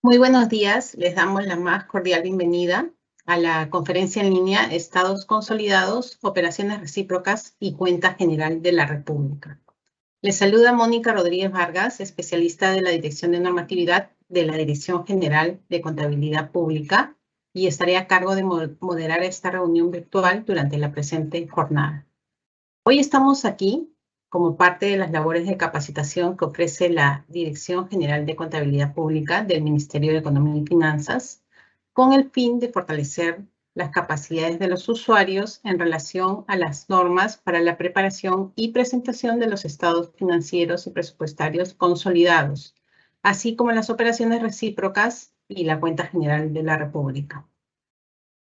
Muy buenos días, les damos la más cordial bienvenida a la conferencia en línea Estados consolidados, operaciones recíprocas y cuenta general de la República. Les saluda Mónica Rodríguez Vargas, especialista de la Dirección de Normatividad de la Dirección General de Contabilidad Pública, y estaré a cargo de moderar esta reunión virtual durante la presente jornada. Hoy estamos aquí como parte de las labores de capacitación que ofrece la Dirección General de Contabilidad Pública del Ministerio de Economía y Finanzas, con el fin de fortalecer las capacidades de los usuarios en relación a las normas para la preparación y presentación de los estados financieros y presupuestarios consolidados, así como las operaciones recíprocas y la cuenta general de la República.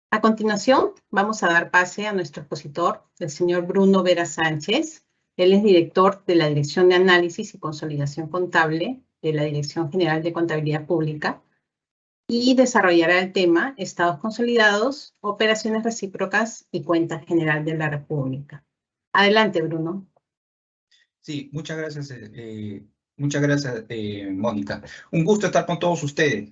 A continuación, vamos a dar pase a nuestro expositor, el señor Bruno Vera Sánchez. Él es director de la Dirección de Análisis y Consolidación Contable de la Dirección General de Contabilidad Pública y desarrollará el tema Estados consolidados, operaciones recíprocas y cuenta general de la República. Adelante, Bruno. Sí, muchas gracias, Mónica. Un gusto estar con todos ustedes.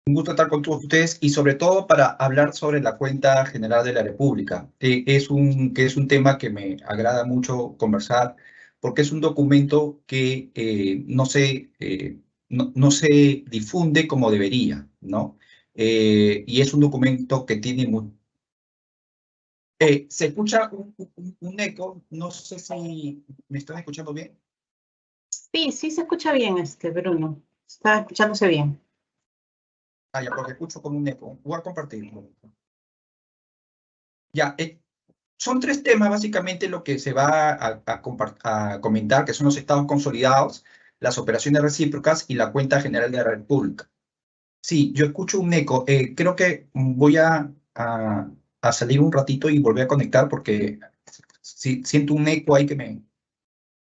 Un gusto estar con todos ustedes y sobre todo para hablar sobre la cuenta general de la República. Que es un tema que me agrada mucho conversar porque es un documento que no se difunde como debería, ¿no? Y es un documento que tiene se escucha un eco, no sé si me están escuchando bien. Sí, sí se escucha bien, Bruno. Está escuchándose bien. Ah, ya, porque escucho como un eco. Voy a compartirlo. Ya, son tres temas básicamente lo que se va a comentar, que son los estados consolidados, las operaciones recíprocas y la cuenta general de la República. Sí, yo escucho un eco. Creo que voy a salir un ratito y volver a conectar porque sí, siento un eco ahí que me...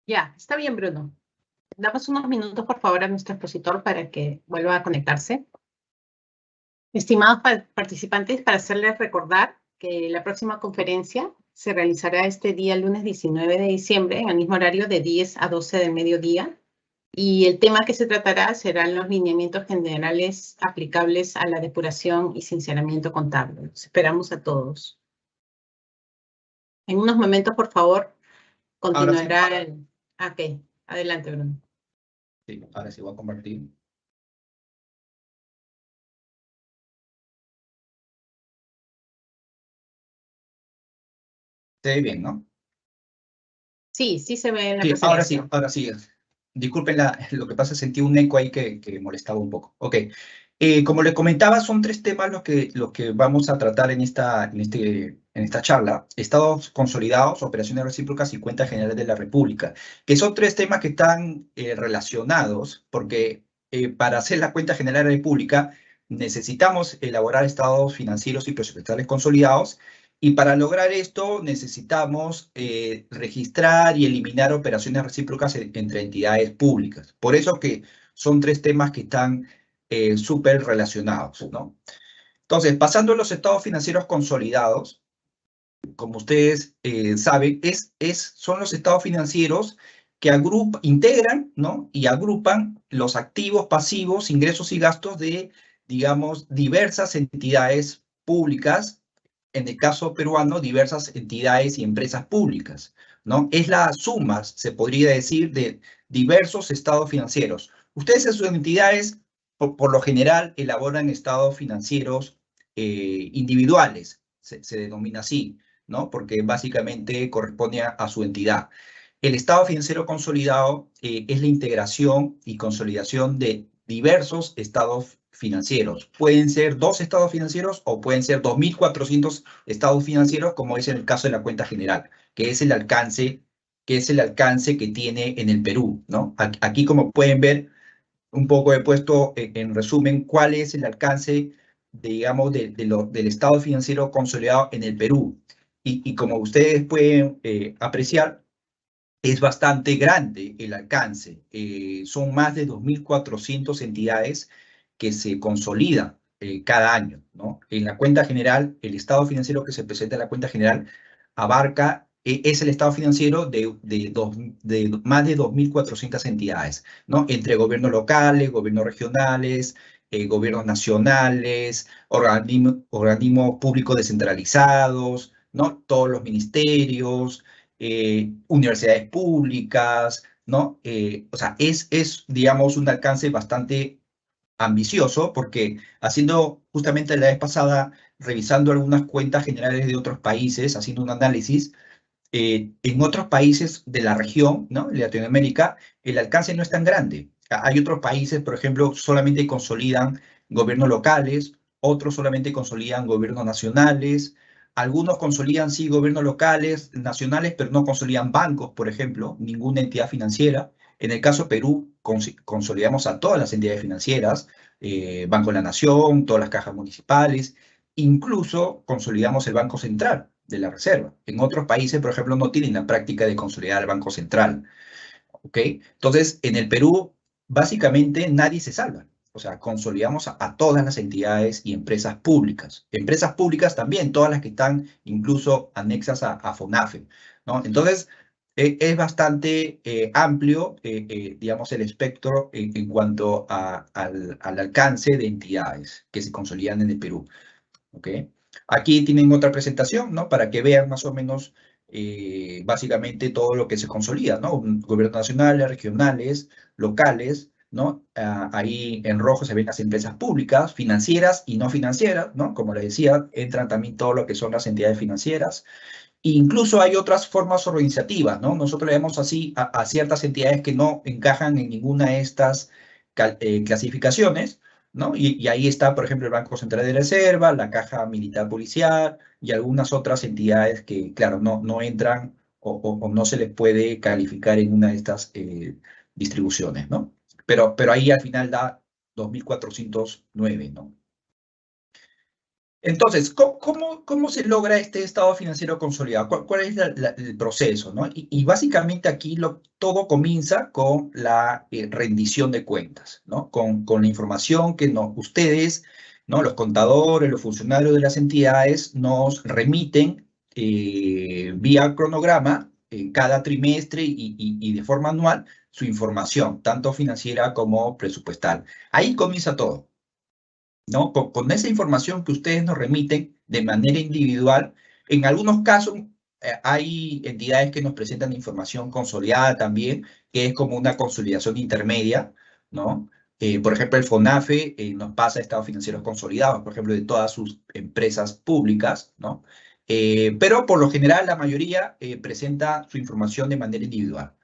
Ya, está bien, Bruno. Damos unos minutos, por favor, a nuestro expositor para que vuelva a conectarse. Estimados participantes, para hacerles recordar que la próxima conferencia se realizará este día, lunes 19 de diciembre, en el mismo horario de 10 a 12 del mediodía. Y el tema que se tratará serán los lineamientos generales aplicables a la depuración y sinceramiento contable. Los esperamos a todos. En unos momentos, por favor, continuará Ahora sí. el... Ok, adelante, Bruno. Sí, ahora sí voy a compartir. Se ve bien, ¿no? Sí, sí se ve en la Sí, presentación. ahora sí. Disculpen lo que pasa, sentí un eco ahí que molestaba un poco. Ok. Como les comentaba, son tres temas los que vamos a tratar en esta charla. Estados consolidados, operaciones recíprocas y cuentas generales de la República, que son tres temas que están relacionados porque para hacer la cuenta general de la República necesitamos elaborar estados financieros y presupuestales consolidados. Y para lograr esto necesitamos registrar y eliminar operaciones recíprocas entre entidades públicas. Por eso que son tres temas que están súper relacionados, ¿no? Entonces, pasando a los estados financieros consolidados, como ustedes saben, son los estados financieros que integran, ¿no? Y agrupan los activos, pasivos, ingresos y gastos de, digamos, diversas entidades públicas, en el caso peruano, diversas entidades y empresas públicas, ¿no? Es la suma, se podría decir, de diversos estados financieros. Ustedes en sus entidades, por lo general, elaboran estados financieros individuales, se denomina así, ¿no? Porque básicamente corresponde a su entidad. El estado financiero consolidado es la integración y consolidación de diversos estados financieros. Pueden ser 2 estados financieros o pueden ser 2.400 estados financieros, como es en el caso de la cuenta general, que es el alcance que tiene en el Perú, ¿no? Aquí, como pueden ver, un poco he puesto en resumen cuál es el alcance, digamos, del estado financiero consolidado en el Perú. Y como ustedes pueden apreciar, es bastante grande el alcance. Son más de 2.400 entidades que se consolidan cada año, ¿no? En la cuenta general, el estado financiero que se presenta en la cuenta general abarca, es el estado financiero de más de 2.400 entidades, ¿no? Entre gobiernos locales, gobiernos regionales, gobiernos nacionales, organismos públicos descentralizados, ¿no? Todos los ministerios, universidades públicas, ¿no? O sea, digamos, un alcance bastante ambicioso, porque haciendo justamente la vez pasada, revisando algunas cuentas generales de otros países, haciendo un análisis, en otros países de la región, ¿no? En Latinoamérica, el alcance no es tan grande. Hay otros países, por ejemplo, solamente consolidan gobiernos locales, otros solamente consolidan gobiernos nacionales, algunos consolidan, sí, gobiernos locales, nacionales, pero no consolidan bancos, por ejemplo, ninguna entidad financiera. En el caso de Perú, consolidamos a todas las entidades financieras, Banco de la Nación, todas las cajas municipales, incluso consolidamos el Banco Central de la Reserva. En otros países, por ejemplo, no tienen la práctica de consolidar el Banco Central. ¿Ok? Entonces, en el Perú, básicamente nadie se salva. O sea, consolidamos a todas las entidades y empresas públicas. Empresas públicas también, todas las que están incluso anexas a FONAFE, ¿no? Entonces, es bastante amplio, digamos, el espectro en cuanto al alcance de entidades que se consolidan en el Perú. ¿Ok? Aquí tienen otra presentación, ¿no? Para que vean más o menos, básicamente, todo lo que se consolida, ¿no? Gobiernos nacionales, regionales, locales, ¿no? Ahí en rojo se ven las empresas públicas, financieras y no financieras, ¿no? Como les decía, entran también todo lo que son las entidades financieras. E incluso hay otras formas organizativas, ¿no? Nosotros le vemos así a ciertas entidades que no encajan en ninguna de estas clasificaciones, ¿no? Y ahí está, por ejemplo, el Banco Central de Reserva, la Caja Militar Policial y algunas otras entidades que, claro, no entran o no se les puede calificar en una de estas distribuciones, ¿no? Pero ahí al final da 2.409, ¿no? Entonces, ¿cómo se logra este estado financiero consolidado? ¿Cuál es el proceso, ¿no? Y básicamente aquí todo comienza con la rendición de cuentas, ¿no? Con la información que ustedes, ¿no? Los contadores, los funcionarios de las entidades nos remiten vía cronograma cada trimestre y de forma anual su información, tanto financiera como presupuestal. Ahí comienza todo. ¿No? Con esa información que ustedes nos remiten de manera individual, en algunos casos hay entidades que nos presentan información consolidada también, que es como una consolidación intermedia, ¿no? Por ejemplo, el FONAFE nos pasa estados financieros consolidados, por ejemplo, de todas sus empresas públicas, ¿no? Pero por lo general la mayoría presenta su información de manera individual.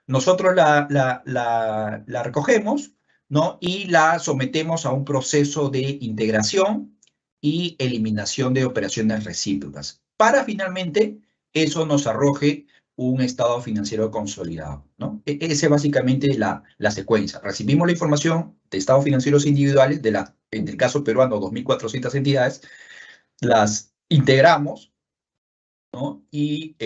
Nosotros la recogemos, ¿no? Y la sometemos a un proceso de integración y eliminación de operaciones recíprocas, para finalmente eso nos arroje un estado financiero consolidado, ¿no? Esa es básicamente la secuencia. Recibimos la información de estados financieros individuales, en el caso peruano, 2.400 entidades, las integramos, ¿no? Y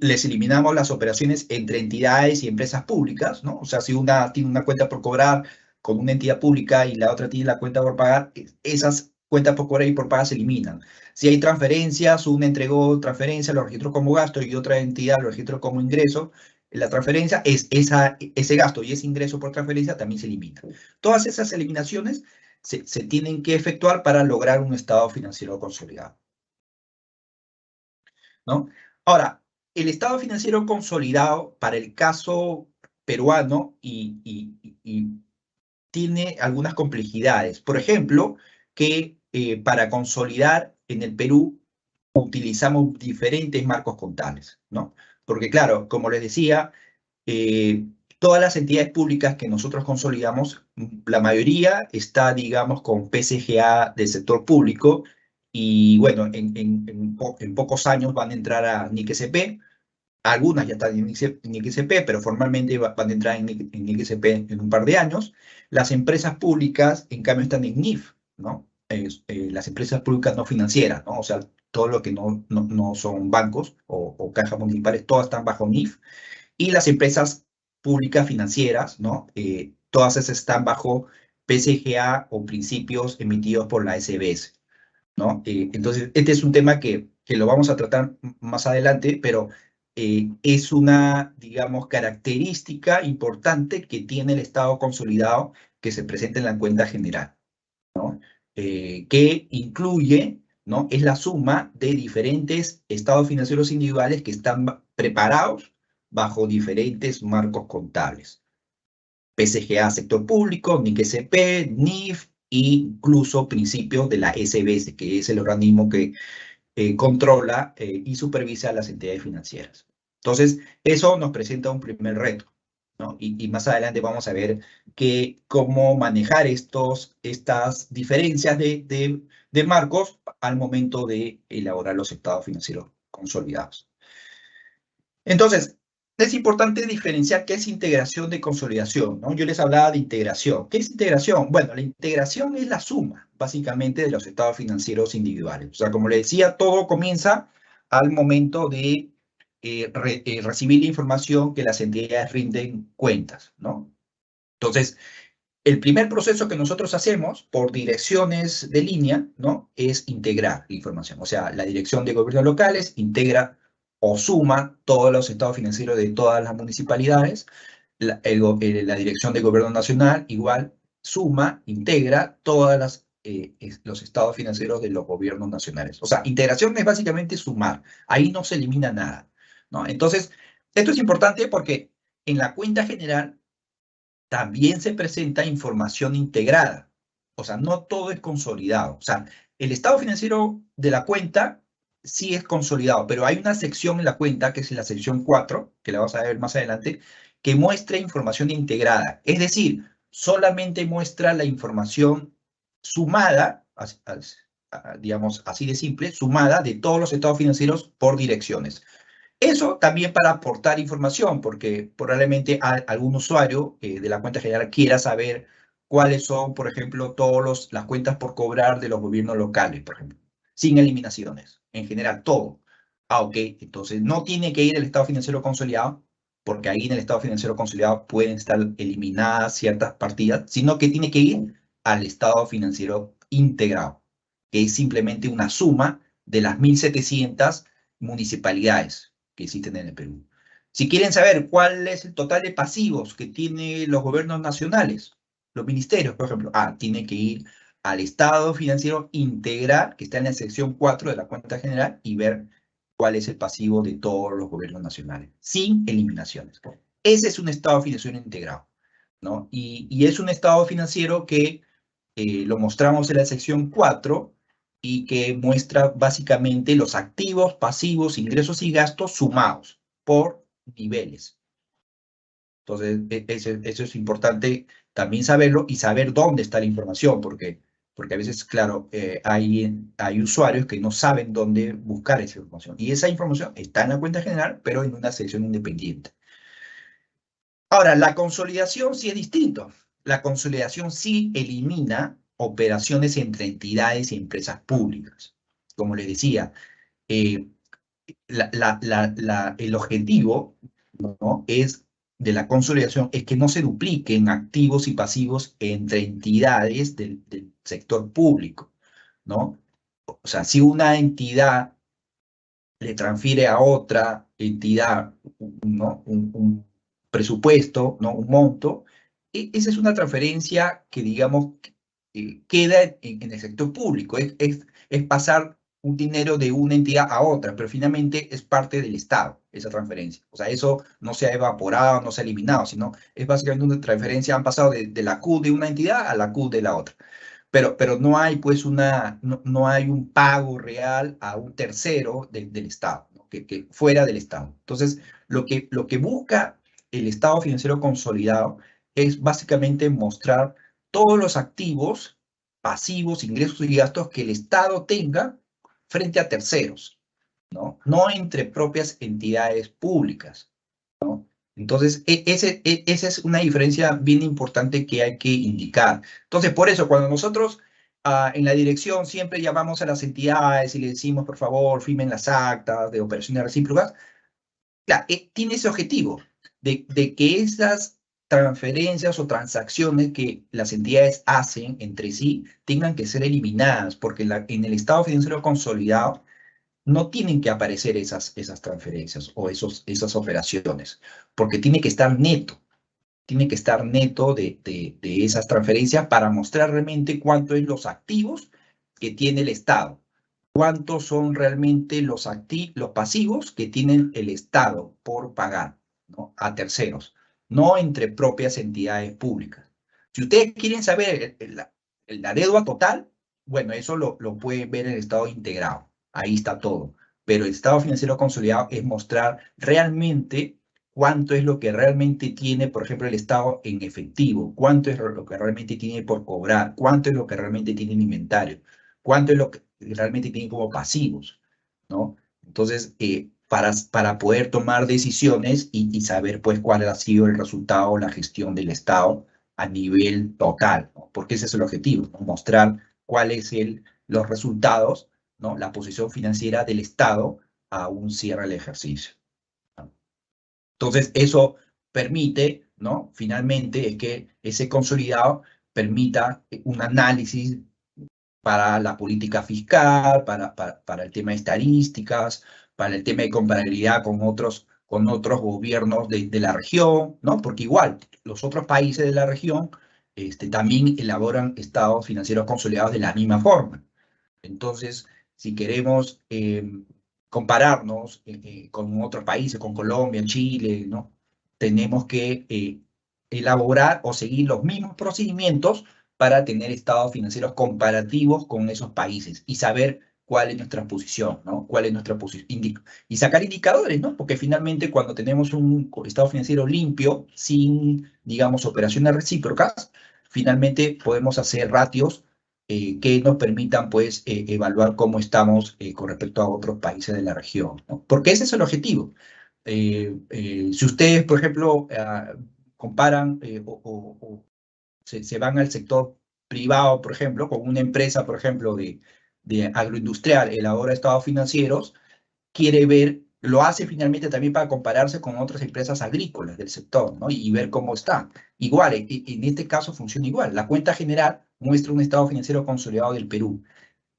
les eliminamos las operaciones entre entidades y empresas públicas, ¿no? O sea, si una tiene una cuenta por cobrar con una entidad pública y la otra tiene la cuenta por pagar, esas cuentas por cobrar y por pagar se eliminan. Si hay transferencias, una entregó transferencia, lo registró como gasto y otra entidad lo registró como ingreso, la transferencia ese gasto y ese ingreso por transferencia también se elimina. Todas esas eliminaciones se tienen que efectuar para lograr un estado financiero consolidado, ¿no? Ahora, el estado financiero consolidado para el caso peruano y tiene algunas complejidades. Por ejemplo, que para consolidar en el Perú utilizamos diferentes marcos contables, ¿no? Porque claro, como les decía, todas las entidades públicas que nosotros consolidamos, la mayoría está, digamos, con PCGA del sector público y bueno, en pocos años van a entrar a NIC-SP. Algunas ya están en NIC-SP, pero formalmente van a entrar en NIC-SP en un par de años. Las empresas públicas, en cambio, están en NIF, ¿no? Las empresas públicas no financieras, ¿no? O sea, todo lo que no son bancos o cajas municipales, todas están bajo NIF. Y las empresas públicas financieras, ¿no? Todas esas están bajo PCGA o principios emitidos por la SBS, ¿no? Entonces, este es un tema que lo vamos a tratar más adelante, pero es una, digamos, característica importante que tiene el Estado consolidado que se presenta en la cuenta general, ¿no? Que incluye, ¿no? Es la suma de diferentes estados financieros individuales que están preparados bajo diferentes marcos contables. PCGA, sector público, NIC-SP, NIF, e incluso principios de la SBS, que es el organismo que controla y supervisa a las entidades financieras. Entonces, eso nos presenta un primer reto, ¿no? Y más adelante vamos a ver cómo manejar estas diferencias de marcos al momento de elaborar los estados financieros consolidados. Entonces, es importante diferenciar qué es integración de consolidación, ¿no? Yo les hablaba de integración. ¿Qué es integración? Bueno, la integración es la suma, básicamente, de los estados financieros individuales. O sea, como les decía, todo comienza al momento de recibir la información que las entidades rinden cuentas, ¿no? Entonces, el primer proceso que nosotros hacemos por direcciones de línea, ¿no? Es integrar la información. O sea, la dirección de gobiernos locales integra o suma todos los estados financieros de todas las municipalidades. La dirección de gobierno nacional igual suma, integra todos los estados financieros de los gobiernos nacionales. O sea, integración es básicamente sumar. Ahí no se elimina nada, ¿no? Entonces, esto es importante porque en la cuenta general también se presenta información integrada. O sea, no todo es consolidado. O sea, el estado financiero de la cuenta sí es consolidado, pero hay una sección en la cuenta, que es la sección 4, que la vamos a ver más adelante, que muestra información integrada. Es decir, solamente muestra la información sumada, digamos así de simple, sumada de todos los estados financieros por direcciones. Eso también para aportar información, porque probablemente algún usuario de la cuenta general quiera saber cuáles son, por ejemplo, todas las cuentas por cobrar de los gobiernos locales, por ejemplo, sin eliminaciones, en general, todo. Ok, entonces no tiene que ir el estado financiero consolidado, porque ahí en el estado financiero consolidado pueden estar eliminadas ciertas partidas, sino que tiene que ir al estado financiero integrado, que es simplemente una suma de las 1.700 municipalidades que existen en el Perú. Si quieren saber cuál es el total de pasivos que tienen los gobiernos nacionales, los ministerios, por ejemplo, tiene que ir al estado financiero integral, que está en la sección 4 de la cuenta general, y ver cuál es el pasivo de todos los gobiernos nacionales, sin eliminaciones. Ese es un estado financiero integrado, ¿no? Y es un estado financiero que lo mostramos en la sección 4, y que muestra básicamente los activos, pasivos, ingresos y gastos sumados por niveles. Entonces, eso es importante también saberlo y saber dónde está la información, porque a veces, claro, hay usuarios que no saben dónde buscar esa información. Y esa información está en la cuenta general, pero en una sección independiente. Ahora, la consolidación sí es distinto. La consolidación sí elimina operaciones entre entidades y empresas públicas. Como les decía, el objetivo, ¿no? de la consolidación es que no se dupliquen activos y pasivos entre entidades del sector público, ¿no? O sea, si una entidad le transfiere a otra entidad, ¿no? un presupuesto, ¿no? Un monto, esa es una transferencia que, digamos, queda en el sector público, es pasar un dinero de una entidad a otra, pero finalmente es parte del Estado, esa transferencia. O sea, eso no se ha evaporado, no se ha eliminado, sino es básicamente una transferencia, han pasado de la Q de una entidad a la Q de la otra. Pero no hay, pues, no hay un pago real a un tercero del Estado, ¿no? que fuera del Estado. Entonces, lo que busca el Estado financiero consolidado es básicamente mostrar todos los activos, pasivos, ingresos y gastos que el Estado tenga frente a terceros, ¿no? No entre propias entidades públicas, ¿no? Entonces, esa es una diferencia bien importante que hay que indicar. Entonces, por eso, cuando nosotros en la dirección siempre llamamos a las entidades y le decimos, por favor, firmen las actas de operaciones recíprocas, claro, tiene ese objetivo de que esas transferencias o transacciones que las entidades hacen entre sí tengan que ser eliminadas, porque en el estado financiero consolidado no tienen que aparecer esas transferencias o esas operaciones, porque tiene que estar neto. tiene que estar neto de esas transferencias para mostrar realmente cuánto es los activos que tiene el Estado, cuántos son realmente los pasivos que tiene el Estado por pagar, ¿no?, a terceros, no entre propias entidades públicas. Si ustedes quieren saber la deuda total, bueno, eso lo pueden ver en el estado integrado, ahí está todo. Pero el estado financiero consolidado es mostrar realmente cuánto es lo que realmente tiene, por ejemplo, el Estado en efectivo, cuánto es lo que realmente tiene por cobrar, cuánto es lo que realmente tiene en inventario, cuánto es lo que realmente tiene como pasivos, ¿no? Entonces, para poder tomar decisiones y saber, pues, cuál ha sido el resultado o la gestión del Estado a nivel total, ¿no? Porque ese es el objetivo, ¿no? Mostrar cuáles son los resultados, ¿no?, la posición financiera del Estado a un cierre del ejercicio, ¿no? Entonces, eso permite, ¿no?, finalmente, es que ese consolidado permita un análisis para la política fiscal, para el tema de estadísticas, para el tema de comparabilidad con otros gobiernos de la región, ¿no? Porque igual, los otros países de la región también elaboran estados financieros consolidados de la misma forma. Entonces, si queremos compararnos con otros países, con Colombia, Chile, ¿no?, tenemos que elaborar o seguir los mismos procedimientos para tener estados financieros comparativos con esos países y saber cuál es nuestra posición, ¿no? Cuál es nuestra posición. Y sacar indicadores, ¿no? Porque finalmente cuando tenemos un estado financiero limpio, sin, digamos, operaciones recíprocas, finalmente podemos hacer ratios que nos permitan, pues, evaluar cómo estamos con respecto a otros países de la región, ¿no? Porque ese es el objetivo. Si ustedes, por ejemplo, comparan o se van al sector privado, por ejemplo, con una empresa, por ejemplo, de agroindustrial, elabora estados financieros, quiere ver, lo hace finalmente también para compararse con otras empresas agrícolas del sector, ¿no?, y ver cómo está. Igual, en este caso funciona igual. La cuenta general muestra un estado financiero consolidado del Perú.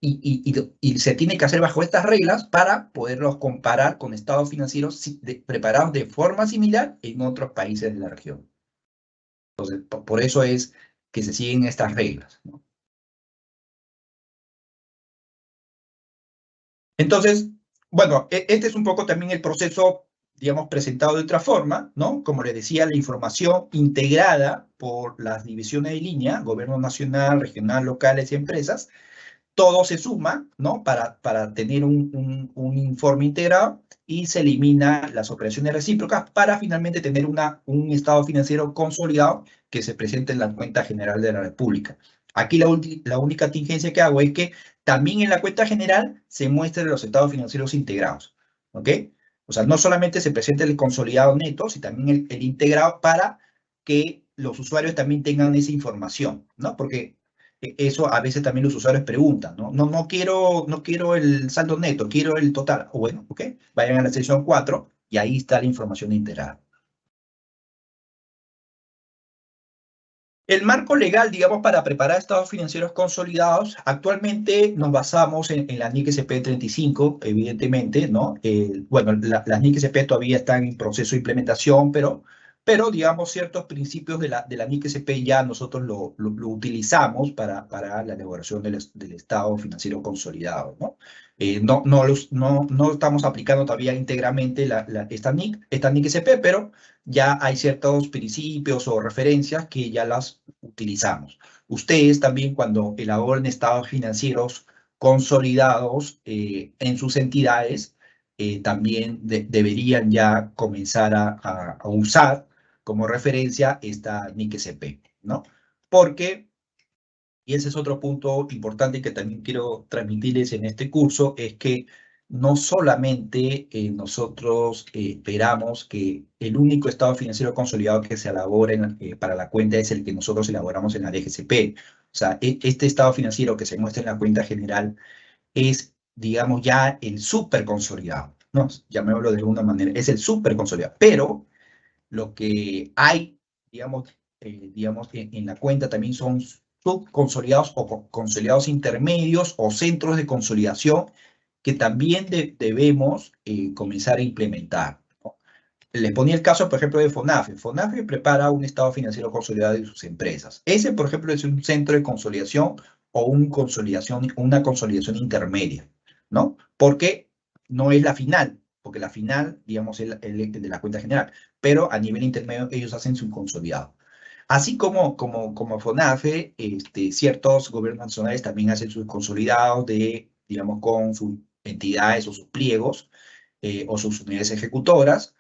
Y se tiene que hacer bajo estas reglas para poderlos comparar con estados financieros preparados de forma similar en otros países de la región. Entonces, por eso es que se siguen estas reglas, ¿no? Entonces, bueno, este es un poco también el proceso, digamos, presentado de otra forma, ¿no? Como les decía, la información integrada por las divisiones de línea, gobierno nacional, regional, locales y empresas, todo se suma, ¿no?, para tener un informe integrado, y se elimina las operaciones recíprocas para finalmente tener un estado financiero consolidado que se presente en la cuenta general de la República. Aquí la única tingencia que hago es que también en la cuenta general se muestren los estados financieros integrados, ¿ok? O sea, no solamente se presente el consolidado neto, sino también el integrado, para que los usuarios también tengan esa información, ¿no? Porque eso a veces también los usuarios preguntan, ¿no? No quiero el saldo neto, quiero el total. O bueno, ok, vayan a la sección 4 y ahí está la información integrada. El marco legal, digamos, para preparar estados financieros consolidados, actualmente nos basamos en la NIC SP 35, evidentemente, ¿no? Bueno, las NIC SP todavía están en proceso de implementación, pero digamos, ciertos principios de la NIC SP ya nosotros lo utilizamos para la elaboración del estado financiero consolidado, ¿no? No estamos aplicando todavía íntegramente esta NIC SP, pero ya hay ciertos principios o referencias que ya las utilizamos. Ustedes también, cuando elaboren estados financieros consolidados en sus entidades, también deberían ya comenzar a usar como referencia esta NIC SP, ¿no? Porque, y ese es otro punto importante que también quiero transmitirles en este curso, es que no solamente nosotros esperamos que el único estado financiero consolidado que se elabore para la cuenta es el que nosotros elaboramos en la DGCP. O sea, este estado financiero que se muestra en la cuenta general es, digamos, ya el súper consolidado, ¿no? Llamémoslo de alguna manera, es el súper consolidado. Pero lo que hay, digamos, en la cuenta también son subconsolidados o consolidados intermedios o centros de consolidación que también debemos comenzar a implementar, ¿no? les ponía el caso, por ejemplo, de FONAFE. FONAFE prepara un estado financiero consolidado de sus empresas. Ese, por ejemplo, es un centro de consolidación o una consolidación intermedia, ¿no? Porque no es la final, porque la final, digamos, es el de la cuenta general, pero a nivel intermedio ellos hacen su consolidado. Así como FONAFE, ciertos gobiernos nacionales también hacen sus consolidados digamos, con sus entidades o sus pliegos o sus unidades ejecutoras,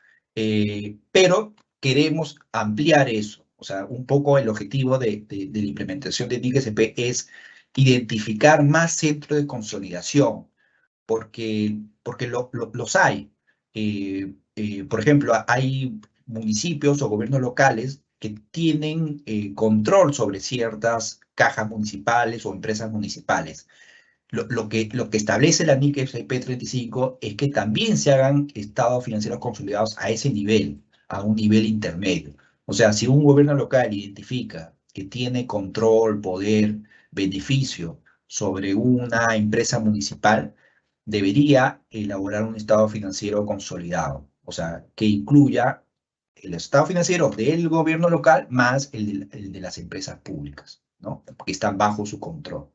pero queremos ampliar eso. O sea, un poco el objetivo de la implementación de NIC-SP es identificar más centros de consolidación, porque los hay. Por ejemplo, hay municipios o gobiernos locales que tienen control sobre ciertas cajas municipales o empresas municipales. Lo que establece la NIC SP35 es que también se hagan estados financieros consolidados a ese nivel, a un nivel intermedio. O sea, si un gobierno local identifica que tiene control, poder, beneficio sobre una empresa municipal, debería elaborar un estado financiero consolidado, o sea, que incluya el estado financiero del gobierno local más el de las empresas públicas, ¿no? Que están bajo su control.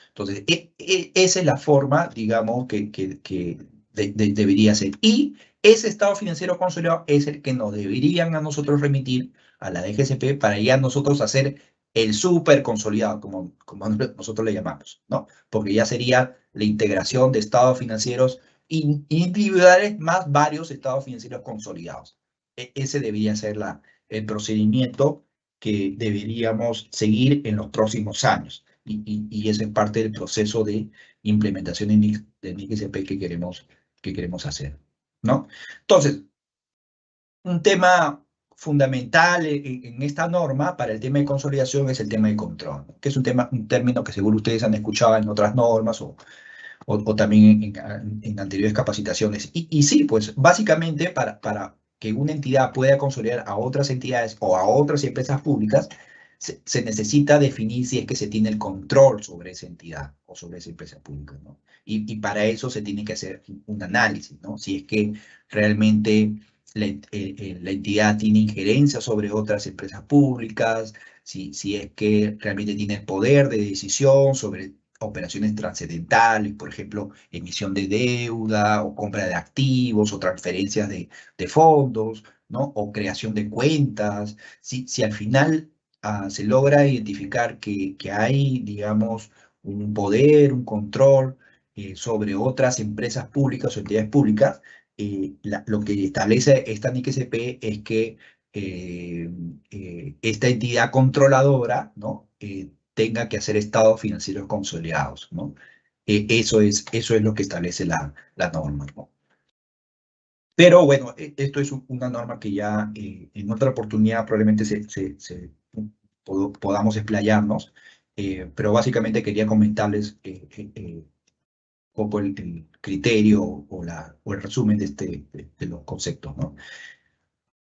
Entonces, esa es la forma, digamos, que debería ser. Y ese estado financiero consolidado es el que nos deberían a nosotros remitir a la DGCP para ya nosotros hacer el súper consolidado, como nosotros le llamamos, ¿no? Porque ya sería la integración de estados financieros individuales más varios estados financieros consolidados. Ese debería ser el procedimiento que deberíamos seguir en los próximos años. Y ese es parte del proceso de implementación de NIC-SP que queremos hacer, ¿no? Entonces, un tema fundamental en esta norma para el tema de consolidación es el tema de control, ¿no? Que es un término que seguro ustedes han escuchado en otras normas o también en anteriores capacitaciones. Y sí, pues básicamente para que una entidad pueda consolidar a otras entidades o a otras empresas públicas, se necesita definir si es que se tiene el control sobre esa entidad o sobre esa empresa pública, ¿no? Y para eso se tiene que hacer un análisis, ¿no? Si es que realmente la entidad tiene injerencia sobre otras empresas públicas, si es que realmente tiene el poder de decisión sobre operaciones trascendentales, por ejemplo, emisión de deuda o compra de activos o transferencias de fondos, ¿no? O creación de cuentas. Si al final se logra identificar que hay, digamos, un poder, un control sobre otras empresas públicas o entidades públicas, lo que establece esta NIC-SP es que esta entidad controladora, ¿no? Tenga que hacer estados financieros consolidados, ¿no? Eso es lo que establece la norma, ¿no? Pero bueno, esto es una norma que ya en otra oportunidad probablemente podamos explayarnos, pero básicamente quería comentarles un poco el criterio o el resumen de los conceptos, ¿no?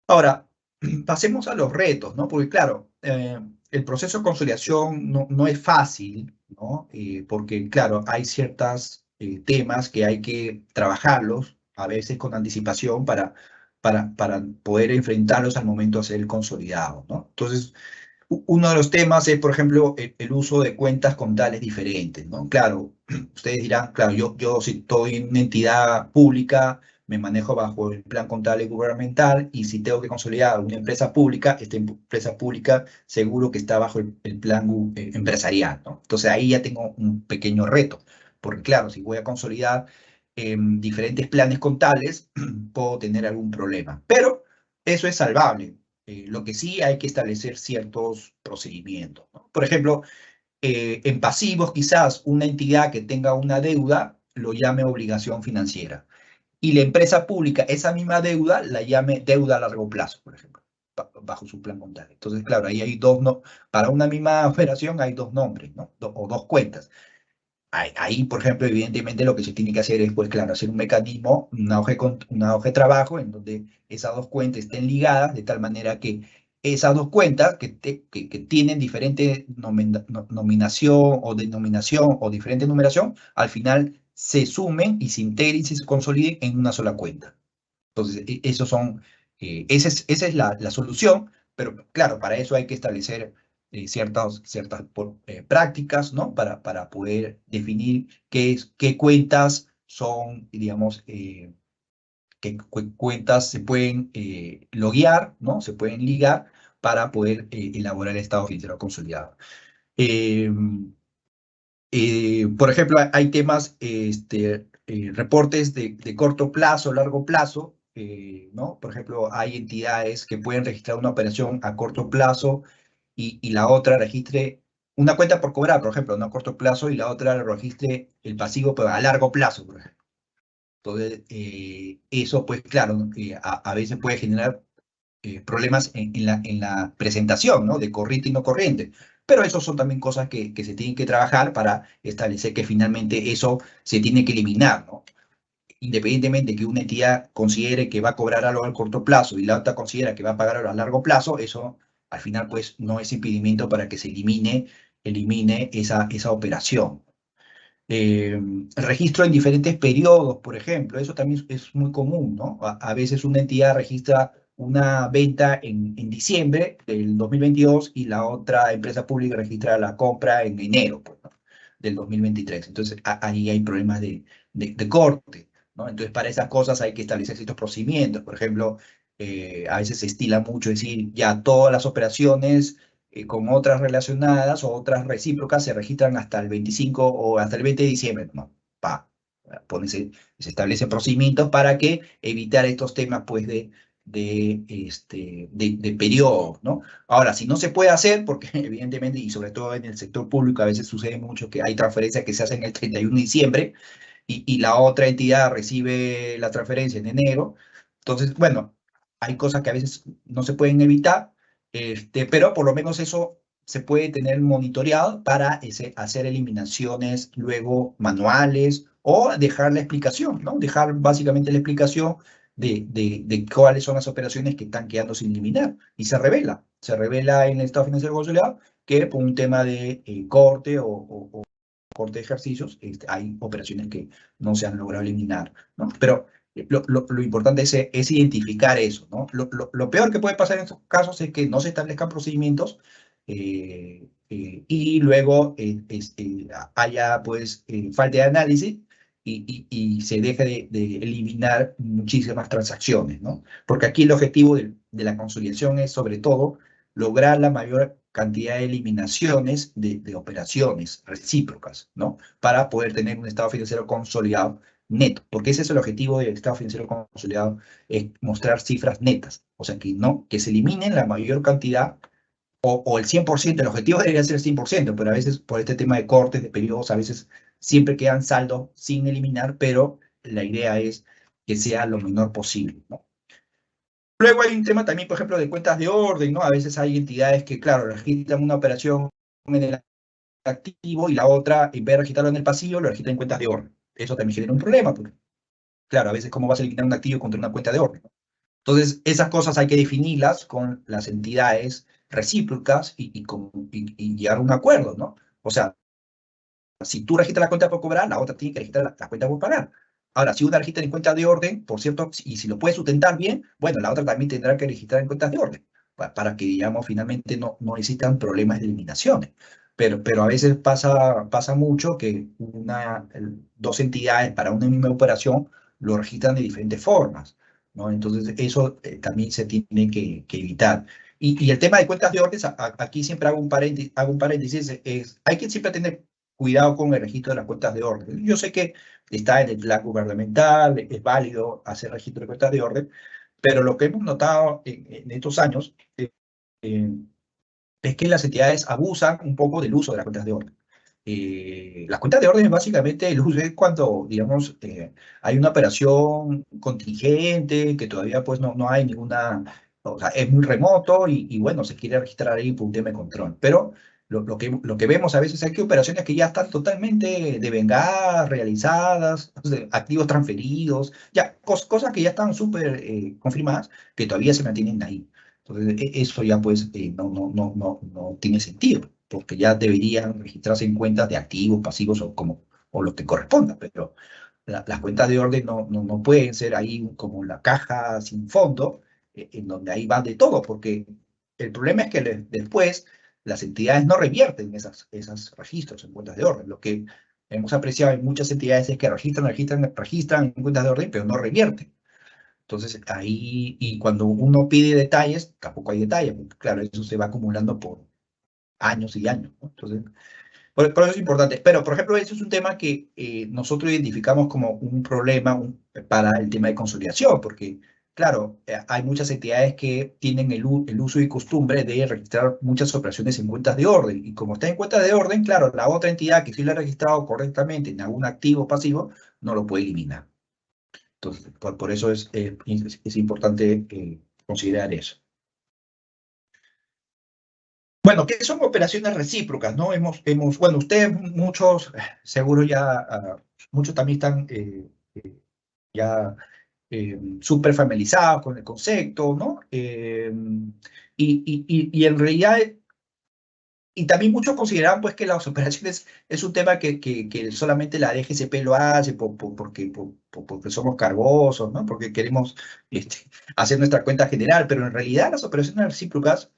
Ahora, pasemos a los retos, ¿no? Porque claro, el proceso de consolidación no es fácil, ¿no? Porque claro, hay ciertos temas que hay que trabajarlos, a veces con anticipación, para poder enfrentarlos al momento de hacer el consolidado, ¿no? Entonces, uno de los temas es, por ejemplo, el uso de cuentas contables diferentes, ¿no? Claro, ustedes dirán, claro, yo si estoy en una entidad pública, me manejo bajo el plan contable gubernamental y si tengo que consolidar una empresa pública, esta empresa pública seguro que está bajo el plan empresarial, ¿no? Entonces ahí ya tengo un pequeño reto, porque claro, si voy a consolidar diferentes planes contables, puedo tener algún problema, pero eso es salvable. Lo que sí hay que establecer ciertos procedimientos, ¿no? Por ejemplo, en pasivos quizás una entidad que tenga una deuda lo llame obligación financiera y la empresa pública esa misma deuda la llame deuda a largo plazo, por ejemplo, bajo su plan contable. Entonces, claro, ahí hay dos, no, para una misma operación hay dos nombres, ¿no? O dos cuentas. Ahí, por ejemplo, evidentemente lo que se tiene que hacer es, pues claro, hacer un mecanismo, una hoja de trabajo en donde esas dos cuentas estén ligadas de tal manera que esas dos cuentas que tienen diferente nominación o denominación o diferente numeración, al final se sumen y se integren y se consoliden en una sola cuenta. Entonces, esos son Esa es la solución, pero claro, para eso hay que establecer ciertas prácticas, ¿no? Para poder definir qué cuentas son, digamos, cuentas se pueden loguear, ¿no? Se pueden ligar para poder elaborar el estado financiero consolidado. Eh, por ejemplo, hay temas, reportes de corto plazo, largo plazo, ¿no? Por ejemplo, hay entidades que pueden registrar una operación a corto plazo y la otra registre una cuenta por cobrar, por ejemplo, no a corto plazo, y la otra registre el pasivo pero a largo plazo, por ejemplo. Entonces, eso, pues claro, ¿no? A veces puede generar problemas en la presentación, ¿no? De corriente y no corriente. Pero eso son también cosas que se tienen que trabajar para establecer que finalmente eso se tiene que eliminar, ¿no? Independientemente de que una entidad considere que va a cobrar algo a corto plazo y la otra considera que va a pagar algo a largo plazo, eso al final pues no es impedimento para que se elimine esa operación. Registro en diferentes periodos, por ejemplo, eso también es muy común, ¿no? A veces una entidad registra una venta en diciembre del 2022 y la otra empresa pública registra la compra en enero, pues, ¿no? Del 2023. Entonces, ahí hay problemas de corte, ¿no? Entonces, para esas cosas hay que establecer ciertos procedimientos. Por ejemplo, a veces se estila mucho decir, ya todas las operaciones con otras relacionadas o otras recíprocas se registran hasta el 25 o hasta el 20 de diciembre. No, se establecen procedimientos para que evitar estos temas pues, de periodos, ¿no? Ahora, si no se puede hacer, porque evidentemente, y sobre todo en el sector público, a veces sucede mucho que hay transferencias que se hacen el 31 de diciembre y la otra entidad recibe la transferencia en enero. Entonces, bueno, hay cosas que a veces no se pueden evitar, pero por lo menos eso se puede tener monitoreado para hacer eliminaciones luego manuales o dejar la explicación, ¿no? Dejar básicamente la explicación de cuáles son las operaciones que están quedando sin eliminar. Y se revela en el estado financiero consolidado que por un tema de corte o corte de ejercicios, hay operaciones que no se han logrado eliminar, ¿no? Pero lo importante es identificar eso, ¿no? Lo peor que puede pasar en estos casos es que no se establezcan procedimientos y luego haya, pues, falta de análisis y se deje de eliminar muchísimas transacciones, ¿no? Porque aquí el objetivo de la consolidación es, sobre todo, lograr la mayor cantidad de eliminaciones de operaciones recíprocas, ¿no? Para poder tener un estado financiero consolidado neto, porque ese es el objetivo del estado financiero consolidado, es mostrar cifras netas, o sea, que se eliminen la mayor cantidad o el 100%, el objetivo debería ser el 100%, pero a veces por este tema de cortes, de periodos, a veces siempre quedan saldos sin eliminar, pero la idea es que sea lo menor posible, ¿no? Luego hay un tema también, por ejemplo, de cuentas de orden, ¿no? A veces hay entidades que, claro, registran una operación en el activo y la otra, en vez de registrarlo en el pasivo, lo registran en cuentas de orden. Eso también genera un problema, porque, claro, a veces cómo vas a eliminar un activo contra una cuenta de orden, ¿no? Entonces, esas cosas hay que definirlas con las entidades recíprocas y llegar a un acuerdo, ¿no? O sea, si tú registras la cuenta por cobrar, la otra tiene que registrar la cuenta por pagar. Ahora, si una registra en cuenta de orden, por cierto, y si lo puede sustentar bien, bueno, la otra también tendrá que registrar en cuentas de orden, para que, digamos, finalmente no existan problemas de eliminaciones. Pero a veces pasa mucho que dos entidades para una misma operación lo registran de diferentes formas, ¿no? Entonces, eso también se tiene que evitar. Y el tema de cuentas de orden, aquí siempre hago un paréntesis, hay que siempre tener cuidado con el registro de las cuentas de orden. Yo sé que está en el plan gubernamental, es válido hacer registro de cuentas de orden, pero lo que hemos notado en estos años eh, es que las entidades abusan un poco del uso de las cuentas de orden. Las cuentas de orden básicamente el uso es cuando, digamos, hay una operación contingente que todavía pues no hay ninguna, o sea, es muy remoto y bueno, se quiere registrar ahí por un tema de control. Pero lo que vemos a veces es que operaciones que ya están totalmente devengadas, realizadas, o sea, activos transferidos, ya cosas que ya están súper confirmadas, que todavía se mantienen ahí. Entonces, eso ya pues no tiene sentido, porque ya deberían registrarse en cuentas de activos, pasivos o lo que corresponda, pero las cuentas de orden no pueden ser ahí como la caja sin fondo en donde ahí va de todo, porque el problema es que después las entidades no revierten esos registros en cuentas de orden. Lo que hemos apreciado en muchas entidades es que registran en cuentas de orden, pero no revierten. Entonces, ahí, y cuando uno pide detalles, tampoco hay detalles, porque claro, eso se va acumulando por años y años, ¿no? Entonces, por eso es importante. Pero, por ejemplo, eso es un tema que nosotros identificamos como un problema para el tema de consolidación, porque, claro, hay muchas entidades que tienen el uso y costumbre de registrar muchas operaciones en cuentas de orden. Y como está en cuentas de orden, claro, la otra entidad que sí lo ha registrado correctamente en algún activo o pasivo, no lo puede eliminar. Entonces, por eso es importante considerar eso. Bueno, ¿qué son operaciones recíprocas? ¿No? Bueno, ustedes muchos, seguro ya, muchos también están ya súper familiarizados con el concepto, ¿no? Y en realidad, y también muchos consideran pues que las operaciones es un tema que solamente la DGCP lo hace porque somos cargosos, ¿no? Porque queremos este, hacer nuestra cuenta general, pero en realidad las operaciones recíprocas,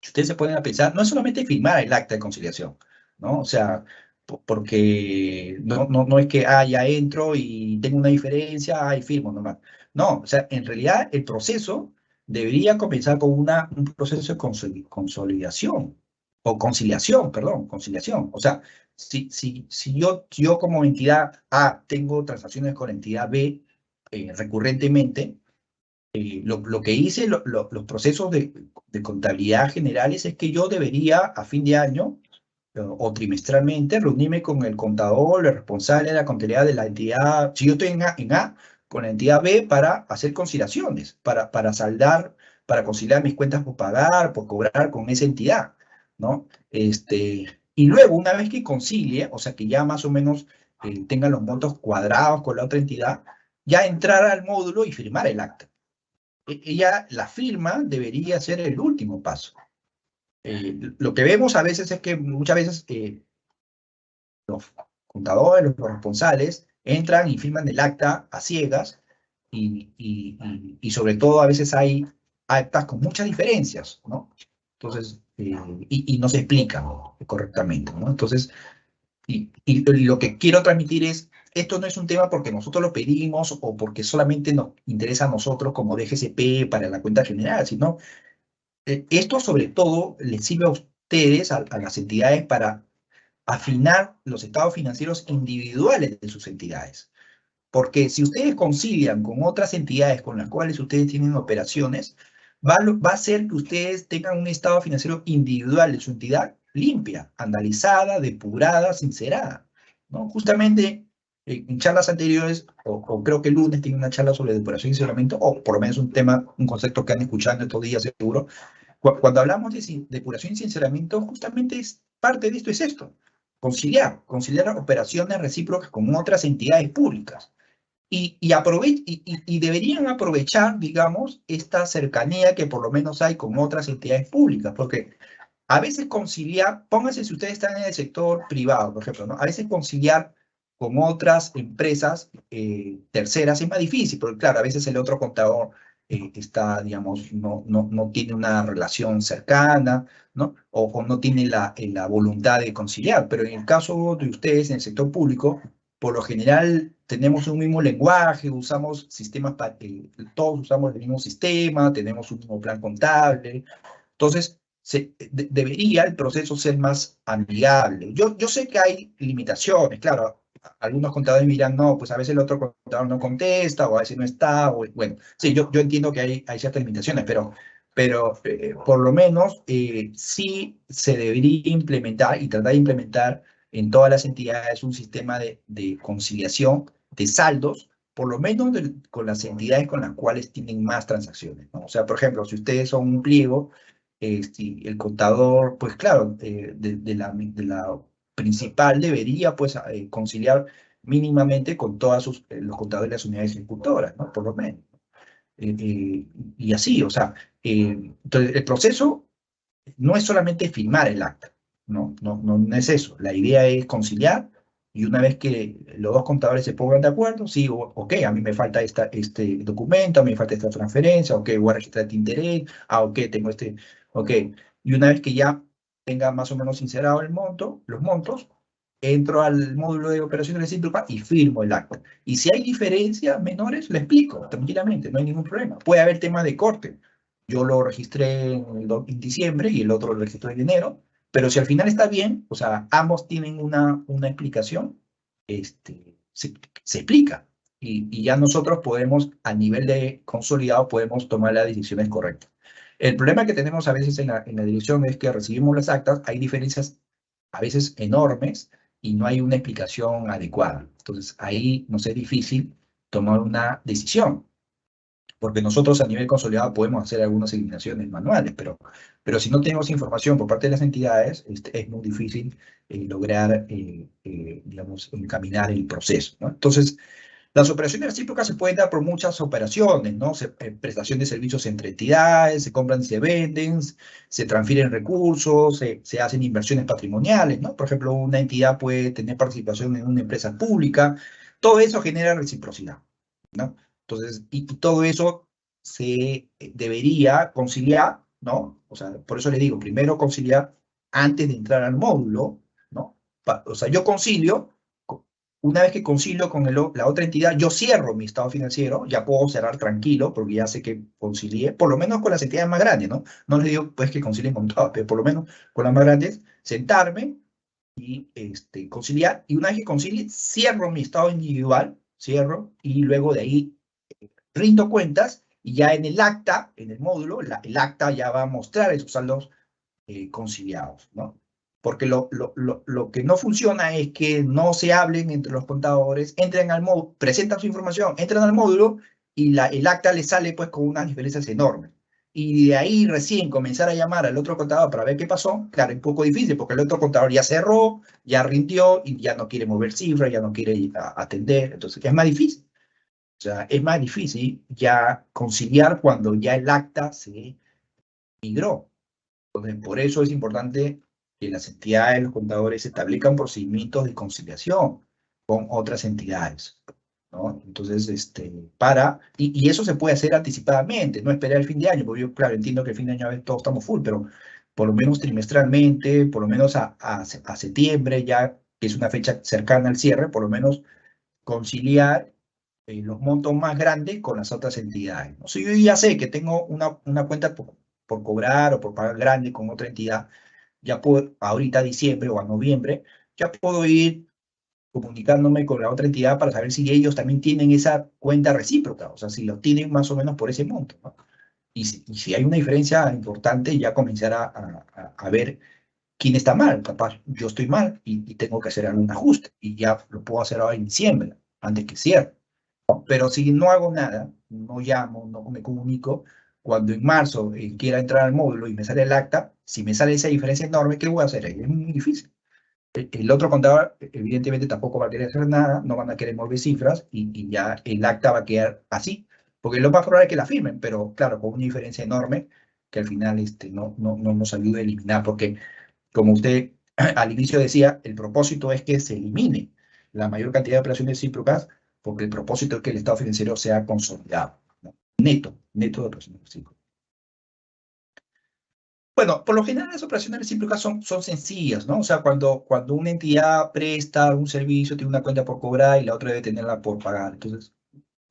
si ustedes se ponen a pensar, no es solamente firmar el acta de conciliación, ¿no? O sea, porque no es que, ya entro y tengo una diferencia, y firmo nomás. No, o sea, en realidad el proceso debería comenzar con un proceso de consolidación, o conciliación, perdón, conciliación. O sea, si yo como entidad A tengo transacciones con entidad B recurrentemente, lo que hice, los procesos de contabilidad generales es que yo debería a fin de año o trimestralmente reunirme con el contador, el responsable de la contabilidad de la entidad, si yo estoy en A, con la entidad B para hacer conciliaciones, para saldar, para conciliar mis cuentas por pagar, por cobrar con esa entidad, ¿no? Y luego, una vez que concilie, o sea, que ya más o menos tenga los montos cuadrados con la otra entidad, ya entrar al módulo y firmar el acta. La firma debería ser el último paso. Lo que vemos a veces es que muchas veces los contadores, los responsables, entran y firman el acta a ciegas y sobre todo a veces hay actas con muchas diferencias, ¿no? Entonces, y no se explican correctamente, ¿no? Entonces, y lo que quiero transmitir es, esto no es un tema porque nosotros lo pedimos o porque solamente nos interesa a nosotros como DGCP para la cuenta general, sino esto sobre todo les sirve a ustedes, a las entidades, para afinar los estados financieros individuales de sus entidades. Porque si ustedes concilian con otras entidades con las cuales ustedes tienen operaciones, va a ser que ustedes tengan un estado financiero individual de su entidad limpia, analizada, depurada, sincerada, ¿no? Justamente en charlas anteriores, o creo que el lunes tiene una charla sobre depuración y sinceramiento, o por lo menos un tema, un concepto que han escuchado estos días seguro. Cuando hablamos de depuración y sinceramiento, justamente parte de esto es esto, conciliar operaciones recíprocas con otras entidades públicas. Y deberían aprovechar, digamos, esta cercanía que por lo menos hay con otras entidades públicas, porque a veces conciliar, pónganse si ustedes están en el sector privado, por ejemplo, ¿no? A veces conciliar con otras empresas terceras es más difícil, porque claro, a veces el otro contador está, digamos, no tiene una relación cercana, ¿no? O no tiene la voluntad de conciliar, pero en el caso de ustedes en el sector público, por lo general tenemos un mismo lenguaje, usamos sistemas, todos usamos el mismo sistema, tenemos un mismo plan contable, entonces debería el proceso ser más amigable. Yo sé que hay limitaciones, claro, algunos contadores dirán, no, pues a veces el otro contador no contesta, o a veces no está, o, bueno, sí, yo entiendo que hay ciertas limitaciones, pero por lo menos sí se debería implementar y tratar de implementar en todas las entidades un sistema de conciliación de saldos, por lo menos con las entidades con las cuales tienen más transacciones, ¿no? O sea, por ejemplo, si ustedes son un pliego, si el contador, pues claro, de la principal debería pues conciliar mínimamente con todos los contadores de las unidades ejecutoras, ¿no? Por lo menos. Y así, o sea, entonces el proceso no es solamente firmar el acta, no es eso. La idea es conciliar Y una vez que los dos contadores se pongan de acuerdo, sí, ok, a mí me falta este documento, a mí me falta esta transferencia, ok, voy a registrar este interés, ok, tengo ok. Y una vez que ya tenga más o menos sincerado el monto, los montos, entro al módulo de operaciones recíprocas y firmo el acta. Y si hay diferencias menores, le explico tranquilamente, no hay ningún problema. Puede haber tema de corte. Yo lo registré en diciembre y el otro lo registró en enero, pero si al final está bien, o sea, ambos tienen una explicación, se explica. Y ya nosotros podemos, a nivel de consolidado, podemos tomar las decisiones correctas. El problema que tenemos a veces en la dirección es que recibimos las actas, hay diferencias a veces enormes y no hay una explicación adecuada. Entonces, ahí nos es difícil tomar una decisión, porque nosotros a nivel consolidado podemos hacer algunas eliminaciones manuales, pero si no tenemos información por parte de las entidades, es muy difícil lograr, digamos, encaminar el proceso, ¿no? Entonces, las operaciones recíprocas se pueden dar por muchas operaciones, ¿no? Prestación de servicios entre entidades, se compran y se venden, se transfieren recursos, se hacen inversiones patrimoniales, ¿no? Por ejemplo, una entidad puede tener participación en una empresa pública. Todo eso genera reciprocidad, ¿no? Entonces, y todo eso se debería conciliar, ¿no? O sea, por eso le digo, primero conciliar antes de entrar al módulo, ¿no? O sea, yo concilio, una vez que concilio con la otra entidad, yo cierro mi estado financiero, ya puedo cerrar tranquilo, porque ya sé que concilié, por lo menos con las entidades más grandes, ¿no? No les digo, pues, que concilien con todas, pero por lo menos con las más grandes, sentarme y conciliar, y una vez que concilie, cierro mi estado individual, cierro, y luego de ahí rindo cuentas, y ya en el acta, en el módulo, el acta ya va a mostrar esos saldos conciliados, ¿no? Porque lo que no funciona es que no se hablen entre los contadores, entren al módulo, presentan su información, entran al módulo y el acta le sale pues con unas diferencias enormes. Y de ahí recién comenzar a llamar al otro contador para ver qué pasó, claro, es un poco difícil porque el otro contador ya cerró, ya rindió y ya no quiere mover cifras, ya no quiere atender, entonces es más difícil. O sea, es más difícil ya conciliar cuando ya el acta se migró. Entonces, por eso es importante que las entidades, los contadores establezcan procedimientos de conciliación con otras entidades, ¿no? Entonces, y eso se puede hacer anticipadamente, no esperar el fin de año, porque yo, claro, entiendo que el fin de año a veces todos estamos full, pero por lo menos trimestralmente, por lo menos a septiembre, ya que es una fecha cercana al cierre, por lo menos conciliar los montos más grandes con las otras entidades, ¿no? Si yo ya sé que tengo una cuenta por cobrar o por pagar grande con otra entidad, ya puedo, ahorita a diciembre o a noviembre, ya puedo ir comunicándome con la otra entidad para saber si ellos también tienen esa cuenta recíproca, o sea, si lo tienen más o menos por ese monto, ¿no? Y si hay una diferencia importante, ya comenzar a ver quién está mal. Capaz yo estoy mal y tengo que hacer algún ajuste, y ya lo puedo hacer ahora en diciembre, antes que cierre. Pero si no hago nada, no llamo, no me comunico, cuando en marzo quiera entrar al módulo y me sale el acta, si me sale esa diferencia enorme, ¿qué voy a hacer ahí? Es muy difícil. El otro contador, evidentemente, tampoco va a querer hacer nada, no van a querer mover cifras y ya el acta va a quedar así, porque lo más probable es que la firmen, pero claro, con una diferencia enorme que al final no nos ayude a eliminar, porque como usted al inicio decía, el propósito es que se elimine la mayor cantidad de operaciones recíprocas, porque el propósito es que el estado financiero sea consolidado, ¿no? Neto de operaciones recíprocas. Bueno, por lo general las operaciones recíprocas son sencillas, ¿no? O sea, cuando una entidad presta un servicio, tiene una cuenta por cobrar y la otra debe tenerla por pagar. Entonces,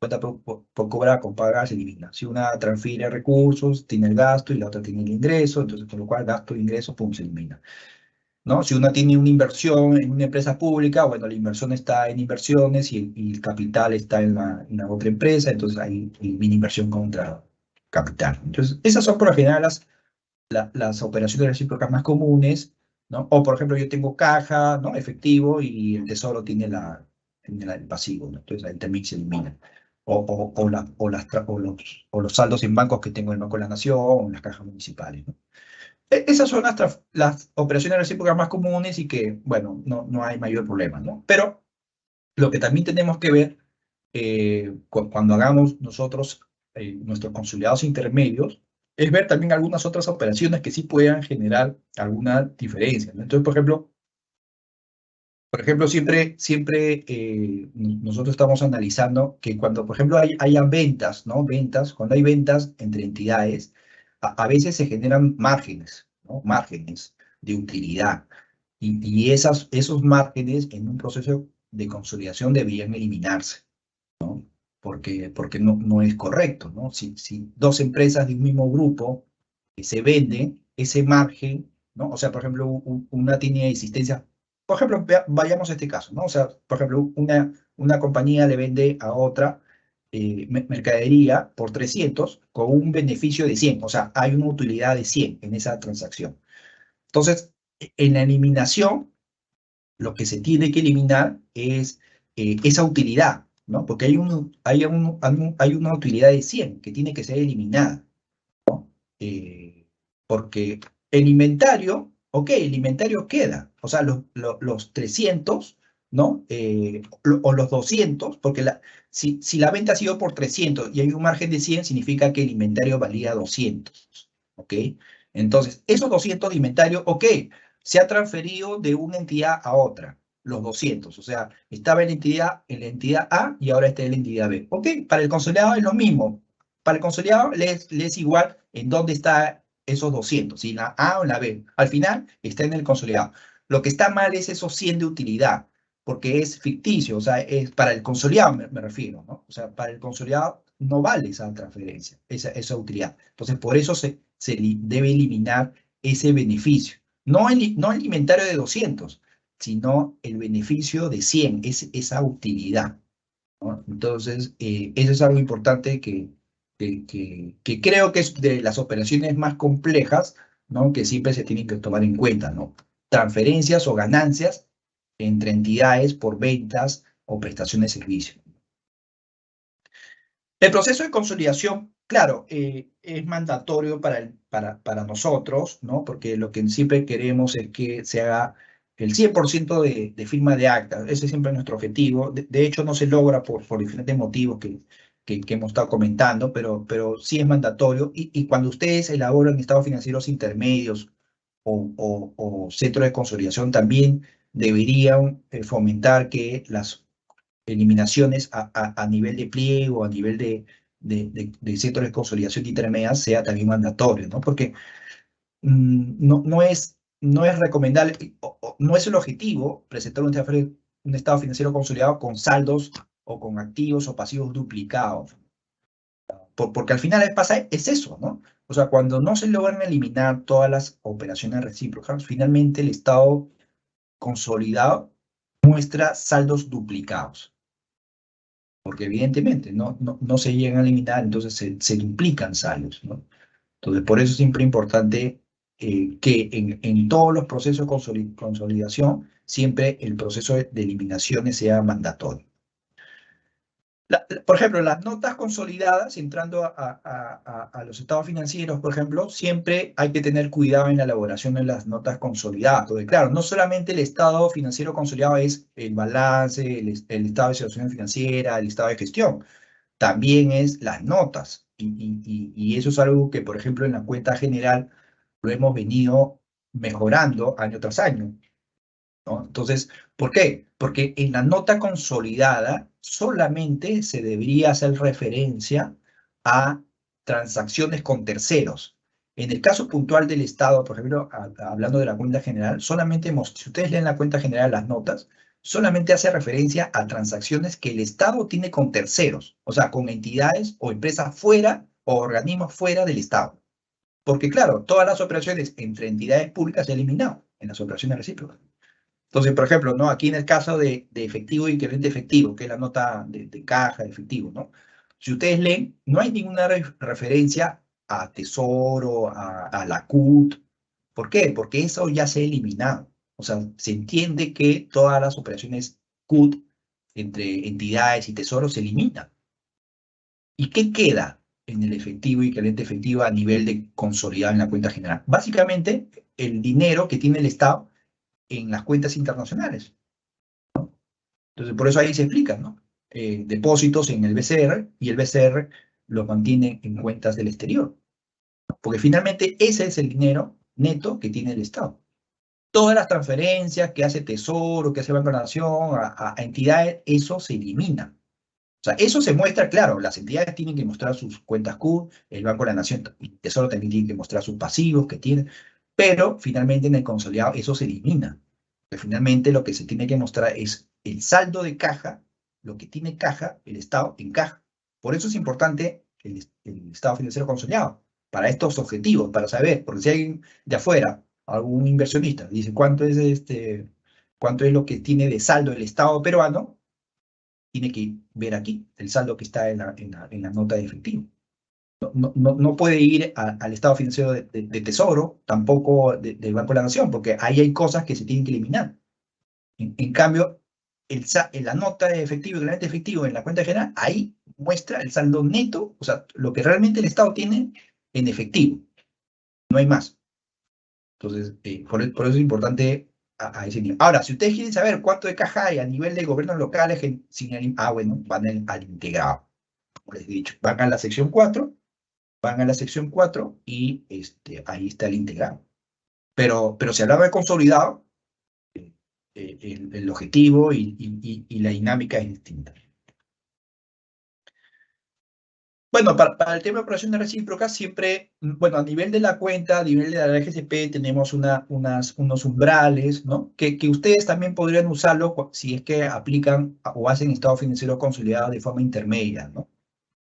cuenta por cobrar con pagar se elimina. Si una transfiere recursos, tiene el gasto y la otra tiene el ingreso, entonces con lo cual gasto e ingreso, pum, se elimina, ¿no? Si uno tiene una inversión en una empresa pública, bueno, la inversión está en inversiones y el capital está en la otra empresa, entonces ahí elimina inversión contra capital. Entonces, esas son por lo general las operaciones recíprocas más comunes, ¿no? O, por ejemplo, yo tengo caja, ¿no? Efectivo, y el tesoro tiene el pasivo, ¿no? Entonces ahí también se elimina. O los saldos en bancos que tengo en el Banco de la Nación, o en las cajas municipales, ¿no? Esas son las operaciones recíprocas más comunes y que, bueno, no hay mayor problema, ¿no? Pero lo que también tenemos que ver cuando hagamos nosotros nuestros consolidados intermedios es ver también algunas otras operaciones que sí puedan generar alguna diferencia, ¿no? Entonces, por ejemplo, Por ejemplo, nosotros estamos analizando que cuando, por ejemplo, hayan ventas, ¿no? Ventas, cuando hay ventas entre entidades, a veces se generan márgenes, ¿no? Márgenes de utilidad. Y esos márgenes en un proceso de consolidación deberían eliminarse, porque no es correcto, ¿no? Si dos empresas de un mismo grupo se venden, ese margen, ¿no? O sea, por ejemplo, una tiene existencia, por ejemplo, vayamos a este caso, ¿no? O sea, por ejemplo, una compañía le vende a otra mercadería por 300 con un beneficio de 100, o sea, hay una utilidad de 100 en esa transacción. Entonces, en la eliminación, lo que se tiene que eliminar es esa utilidad, ¿no? Porque hay una utilidad de 100 que tiene que ser eliminada, eh, porque el inventario, ok, el inventario queda, o sea, los 300, ¿no? O los 200, porque si la venta ha sido por 300 y hay un margen de 100, significa que el inventario valía 200, ¿ok? Entonces, esos 200 de inventario, ok, se ha transferido de una entidad a otra, los 200, o sea, estaba en la entidad A y ahora está en la entidad B. Ok, para el consolidado es lo mismo. Para el consolidado le es igual en dónde está esos 200, si en la A o en la B. Al final está en el consolidado. Lo que está mal es esos 100 de utilidad, porque es ficticio, o sea, es para el consolidado me refiero, ¿no? O sea, para el consolidado no vale esa transferencia, esa utilidad. Entonces, por eso se debe eliminar ese beneficio. No el inventario de 200, sino el beneficio de 100, esa utilidad, ¿no? Entonces, eso es algo importante que creo que es de las operaciones más complejas, ¿no? Que siempre se tienen que tomar en cuenta, ¿no? Transferencias o ganancias entre entidades por ventas o prestaciones de servicio. El proceso de consolidación, claro, es mandatorio para nosotros, ¿no? Porque lo que siempre queremos es que se haga el 100% de firma de actas. Ese es siempre nuestro objetivo. De hecho, no se logra por diferentes motivos que hemos estado comentando, pero sí es mandatorio. Y cuando ustedes elaboran estados financieros intermedios o centros de consolidación, también deberían fomentar que las eliminaciones a nivel de pliego, a nivel de centros de consolidación intermedia sea también mandatorio, ¿no? Porque no es recomendable, no es el objetivo presentar un estado financiero consolidado con saldos o con activos o pasivos duplicados, porque al final es eso, ¿no? O sea, cuando no se logran eliminar todas las operaciones recíprocas, finalmente el estado consolidado muestra saldos duplicados, porque evidentemente no se llegan a eliminar, entonces se duplican saldos, ¿no? Entonces, por eso es siempre importante que en todos los procesos de consolidación, siempre el proceso de eliminaciones sea mandatorio. Por ejemplo, las notas consolidadas, entrando a los estados financieros, por ejemplo, siempre hay que tener cuidado en la elaboración de las notas consolidadas. Porque, claro, no solamente el estado financiero consolidado es el balance, el estado de situación financiera, el estado de gestión, también es las notas. Y eso es algo que, por ejemplo, en la cuenta general lo hemos venido mejorando año tras año, ¿no? Entonces, ¿por qué? Porque en la nota consolidada solamente se debería hacer referencia a transacciones con terceros. En el caso puntual del Estado, por ejemplo, hablando de la cuenta general, si ustedes leen la cuenta general, las notas, solamente hace referencia a transacciones que el Estado tiene con terceros, o sea, con entidades o empresas fuera o organismos fuera del Estado. Porque, claro, todas las operaciones entre entidades públicas se han eliminado en las operaciones recíprocas. Entonces, por ejemplo, ¿no? Aquí en el caso de efectivo y equivalente efectivo, que es la nota de caja de efectivo, ¿no? Si ustedes leen, no hay ninguna referencia a Tesoro, a la CUT. ¿Por qué? Porque eso ya se ha eliminado. O sea, se entiende que todas las operaciones CUT entre entidades y Tesoro se eliminan. ¿Y qué queda en el efectivo y equivalente efectivo a nivel de consolidado en la cuenta general? Básicamente, el dinero que tiene el Estado en las cuentas internacionales. Entonces, por eso ahí se explica, ¿no? Depósitos en el BCR y el BCR los mantiene en cuentas del exterior. Porque finalmente ese es el dinero neto que tiene el Estado. Todas las transferencias que hace Tesoro, que hace Banco de la Nación a entidades, eso se elimina. O sea, eso se muestra, claro, las entidades tienen que mostrar sus cuentas Q, el Banco de la Nación y Tesoro también tienen que mostrar sus pasivos que tienen, pero finalmente en el consolidado eso se elimina. Porque finalmente lo que se tiene que mostrar es el saldo de caja, lo que tiene caja, el Estado en caja. Por eso es importante el Estado financiero consolidado, para estos objetivos, para saber, porque si alguien de afuera, algún inversionista, dice cuánto es lo que tiene de saldo el Estado peruano, tiene que ver aquí el saldo que está en la nota de efectivo. No puede ir al estado financiero de Tesoro, tampoco del Banco de la Nación, porque ahí hay cosas que se tienen que eliminar. En cambio, en la nota de efectivo, el balance efectivo en la cuenta general, ahí muestra el saldo neto, o sea, lo que realmente el Estado tiene en efectivo. No hay más. Entonces, por eso es importante a ese nivel. Ahora, si ustedes quieren saber cuánto de caja hay a nivel de gobiernos locales, bueno, van al integrado. Como les he dicho, van a la sección 4 y ahí está el integrado. Pero si hablaba de consolidado, el objetivo y la dinámica es distinta. Bueno, para el tema de operaciones recíprocas, siempre, bueno, a nivel de la cuenta, a nivel de la RGCP, tenemos unos umbrales, ¿no? Que ustedes también podrían usarlo si es que aplican o hacen estado financiero consolidado de forma intermedia, ¿no?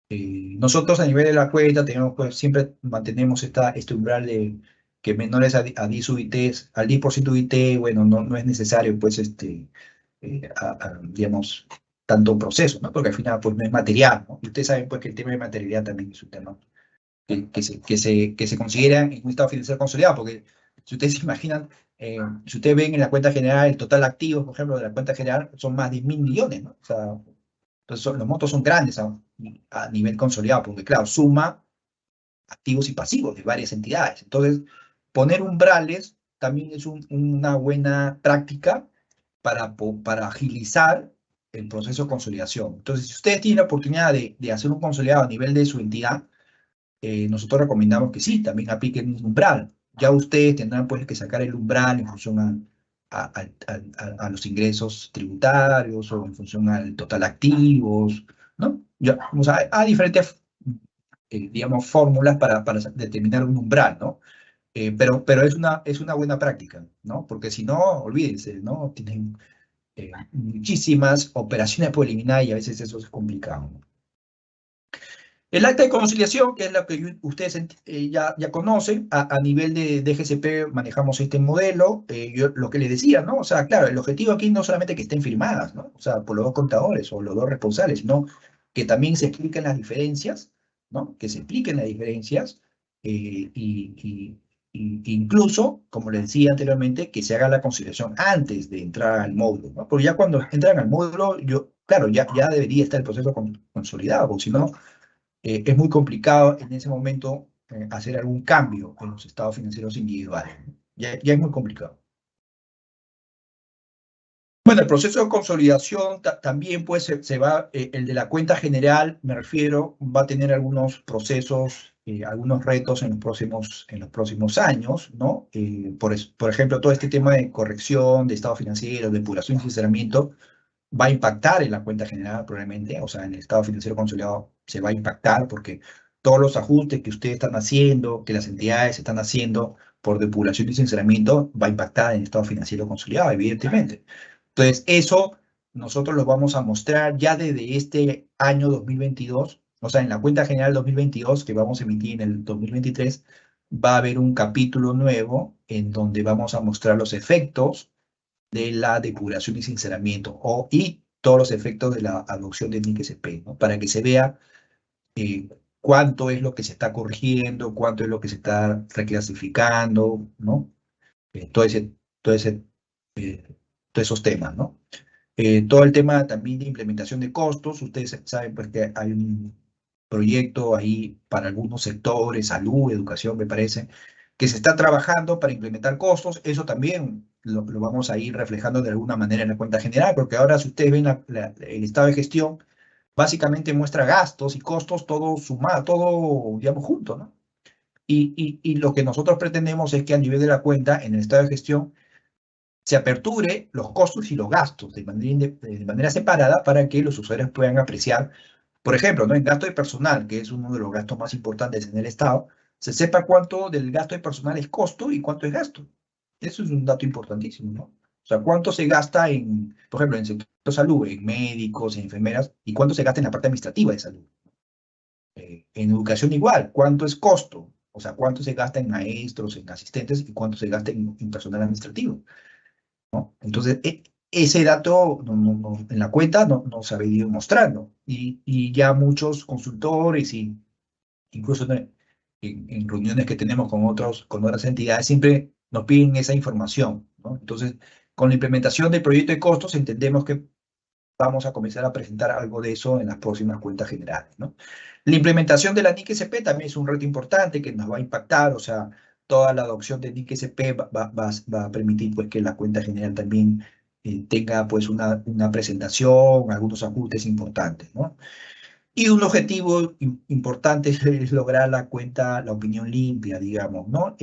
Nosotros a nivel de la cuenta tenemos, pues, siempre mantenemos este umbral de que menores a 10 UITs, al 10% UIT, bueno, no es necesario, pues, digamos, tanto proceso, ¿no? Porque al final, pues, no es material, ¿no? Y ustedes saben, pues, que el tema de materialidad también es un tema que se considera en un estado financiero consolidado, porque si ustedes se imaginan, si ustedes ven en la cuenta general, el total activo, por ejemplo, de la cuenta general, son más de 1.000 millones, ¿no? O sea, entonces los montos son grandes a nivel consolidado, porque claro, suma activos y pasivos de varias entidades. Entonces, poner umbrales también es una buena práctica para agilizar el proceso de consolidación. Entonces, si ustedes tienen la oportunidad de hacer un consolidado a nivel de su entidad, nosotros recomendamos que sí, también apliquen un umbral. Ya ustedes tendrán pues que sacar el umbral en función a los ingresos tributarios o en función al total activos, ¿no? Ya, o sea, hay diferentes, digamos, fórmulas para determinar un umbral, ¿no? Pero es una buena práctica, ¿no? Porque si no, olvídense, ¿no? Tienen muchísimas operaciones por eliminar y a veces eso es complicado, ¿no? El acta de conciliación, que es la que ustedes ya conocen, a nivel de GCP manejamos este modelo, yo lo que les decía, ¿no? O sea, claro, el objetivo aquí no solamente que estén firmadas, ¿no? O sea, por los dos contadores o los dos responsables, sino que también se expliquen las diferencias, ¿no? Que se expliquen las diferencias incluso, como les decía anteriormente, que se haga la conciliación antes de entrar al módulo, ¿no? Porque ya cuando entran al módulo, claro, ya debería estar el proceso consolidado, porque si no es muy complicado en ese momento hacer algún cambio en los estados financieros individuales. Ya es muy complicado. Bueno, el proceso de consolidación también pues se va, el de la cuenta general, me refiero, va a tener algunos procesos, algunos retos en los próximos años, ¿no? Por ejemplo, todo este tema de corrección de estado financiero, depuración y sinceramiento, va a impactar en la cuenta general probablemente, o sea, en el estado financiero consolidado se va a impactar porque todos los ajustes que ustedes están haciendo, que las entidades están haciendo por depuración y sinceramiento, va a impactar en el estado financiero consolidado, evidentemente. Entonces, eso nosotros lo vamos a mostrar ya desde este año 2022, o sea, en la cuenta general 2022 que vamos a emitir en el 2023, va a haber un capítulo nuevo en donde vamos a mostrar los efectos de la depuración y sinceramiento y todos los efectos de la adopción de NIC-SP, ¿no? Para que se vea cuánto es lo que se está corrigiendo, cuánto es lo que se está reclasificando, ¿no? Todo ese, todo ese, todos esos temas, ¿no? Todo el tema también de implementación de costos, ustedes saben pues que hay un proyecto ahí para algunos sectores, salud, educación, me parece, que se está trabajando para implementar costos, eso también lo vamos a ir reflejando de alguna manera en la cuenta general, porque ahora si ustedes ven el estado de gestión, básicamente muestra gastos y costos, todo sumado, todo, digamos, junto, ¿no? Y lo que nosotros pretendemos es que a nivel de la cuenta, en el estado de gestión, se aperture los costos y los gastos de manera separada para que los usuarios puedan apreciar, por ejemplo, ¿no? En gasto de personal, que es uno de los gastos más importantes en el Estado, se sepa cuánto del gasto de personal es costo y cuánto es gasto. Eso es un dato importantísimo, ¿no? O sea, cuánto se gasta en, por ejemplo, en el sector de salud, en médicos, en enfermeras, y cuánto se gasta en la parte administrativa de salud. En educación igual, cuánto es costo, o sea, cuánto se gasta en maestros, en asistentes, y cuánto se gasta en personal administrativo, ¿no? Entonces, ese dato en la cuenta no se ha venido mostrando, y ya muchos consultores y incluso en reuniones que tenemos con otras entidades, siempre nos piden esa información, ¿no? Entonces, con la implementación del proyecto de costos, entendemos que vamos a comenzar a presentar algo de eso en las próximas cuentas generales, ¿no? La implementación de la NIC-SP también es un reto importante que nos va a impactar, o sea, toda la adopción de NIC-SP va a permitir pues, que la cuenta general también tenga pues, una presentación, algunos ajustes importantes, ¿no? Y un objetivo importante es lograr la opinión limpia, digamos, ¿no?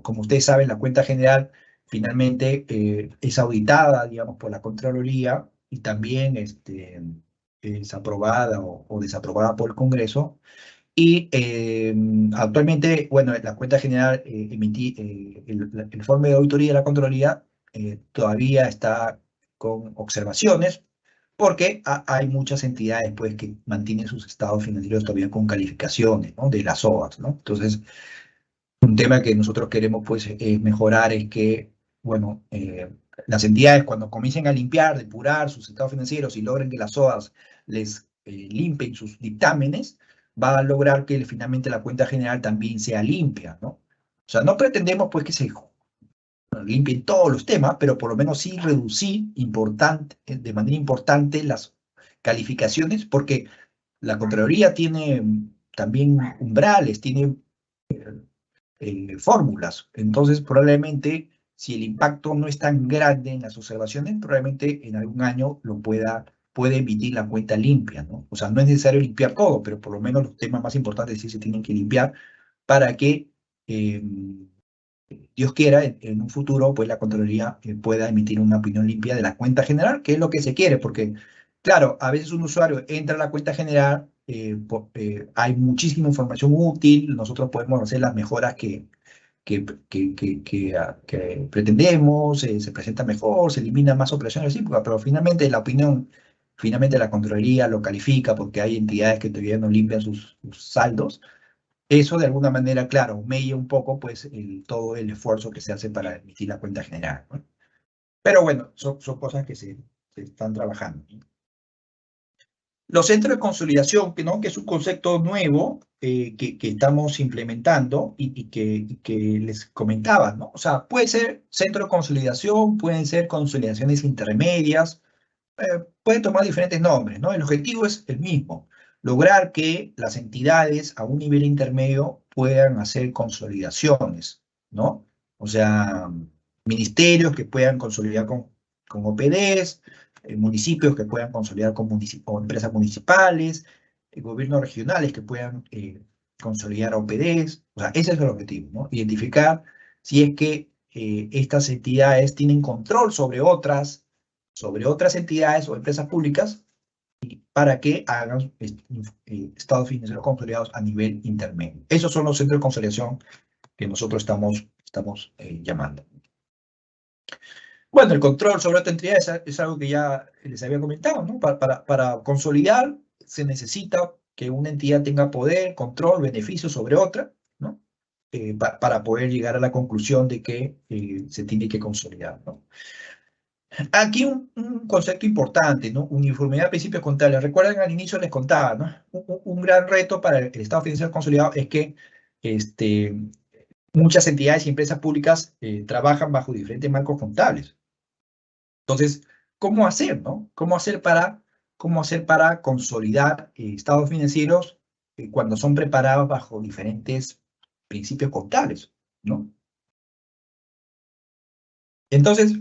Como ustedes saben, la cuenta general finalmente es auditada, digamos, por la Contraloría y también es aprobada o desaprobada por el Congreso. Y actualmente, bueno, la cuenta general, el informe de auditoría de la Contraloría todavía está con observaciones, porque hay muchas entidades pues, que mantienen sus estados financieros todavía con calificaciones, ¿no? De las OAS, ¿no? Entonces, un tema que nosotros queremos pues, mejorar es que, bueno, las entidades cuando comiencen a limpiar, depurar sus estados financieros y logren que las OAS les limpien sus dictámenes, va a lograr que finalmente la cuenta general también sea limpia, ¿no? O sea, no pretendemos pues que se limpien todos los temas, pero por lo menos sí reducir de manera importante las calificaciones, porque la Contraloría tiene también umbrales, tiene fórmulas. Entonces, probablemente, si el impacto no es tan grande en las observaciones, probablemente en algún año puede emitir la cuenta limpia, ¿no? O sea, no es necesario limpiar todo, pero por lo menos los temas más importantes sí se tienen que limpiar para que Dios quiera, en un futuro, pues la Contraloría pueda emitir una opinión limpia de la cuenta general, que es lo que se quiere, porque, claro, a veces un usuario entra a la cuenta general, hay muchísima información útil, nosotros podemos hacer las mejoras que pretendemos, se presenta mejor, se elimina más operaciones recíprocas, pero finalmente finalmente la Contraloría lo califica porque hay entidades que todavía no limpian sus saldos. Eso de alguna manera, claro, mella un poco pues todo el esfuerzo que se hace para emitir la cuenta general, ¿no? Pero bueno, son cosas que se están trabajando, ¿no? Los centros de consolidación, ¿no? Que es un concepto nuevo que estamos implementando y que les comentaba, ¿no? O sea, puede ser centro de consolidación, pueden ser consolidaciones intermedias, puede tomar diferentes nombres, ¿no? El objetivo es el mismo, lograr que las entidades a un nivel intermedio puedan hacer consolidaciones, ¿no? O sea, ministerios que puedan consolidar con OPDs, municipios que puedan consolidar con empresas municipales, gobiernos regionales que puedan consolidar OPDs, o sea, ese es el objetivo, ¿no? Identificar si es que estas entidades tienen control sobre otras entidades o empresas públicas para que hagan estados financieros consolidados a nivel intermedio. Esos son los centros de consolidación que nosotros estamos llamando. Bueno, el control sobre otra entidad es algo que ya les había comentado, ¿no? Para consolidar se necesita que una entidad tenga poder, control, beneficio sobre otra, ¿no? Para poder llegar a la conclusión de que se tiene que consolidar, ¿no? Aquí un concepto importante, ¿no? Uniformidad de principios contables. Recuerden, al inicio les contaba, ¿no? Un gran reto para el Estado financiero consolidado es que muchas entidades y empresas públicas trabajan bajo diferentes marcos contables. Entonces, ¿cómo hacer, no? ¿Cómo hacer para consolidar estados financieros cuando son preparados bajo diferentes principios contables, ¿no? Entonces,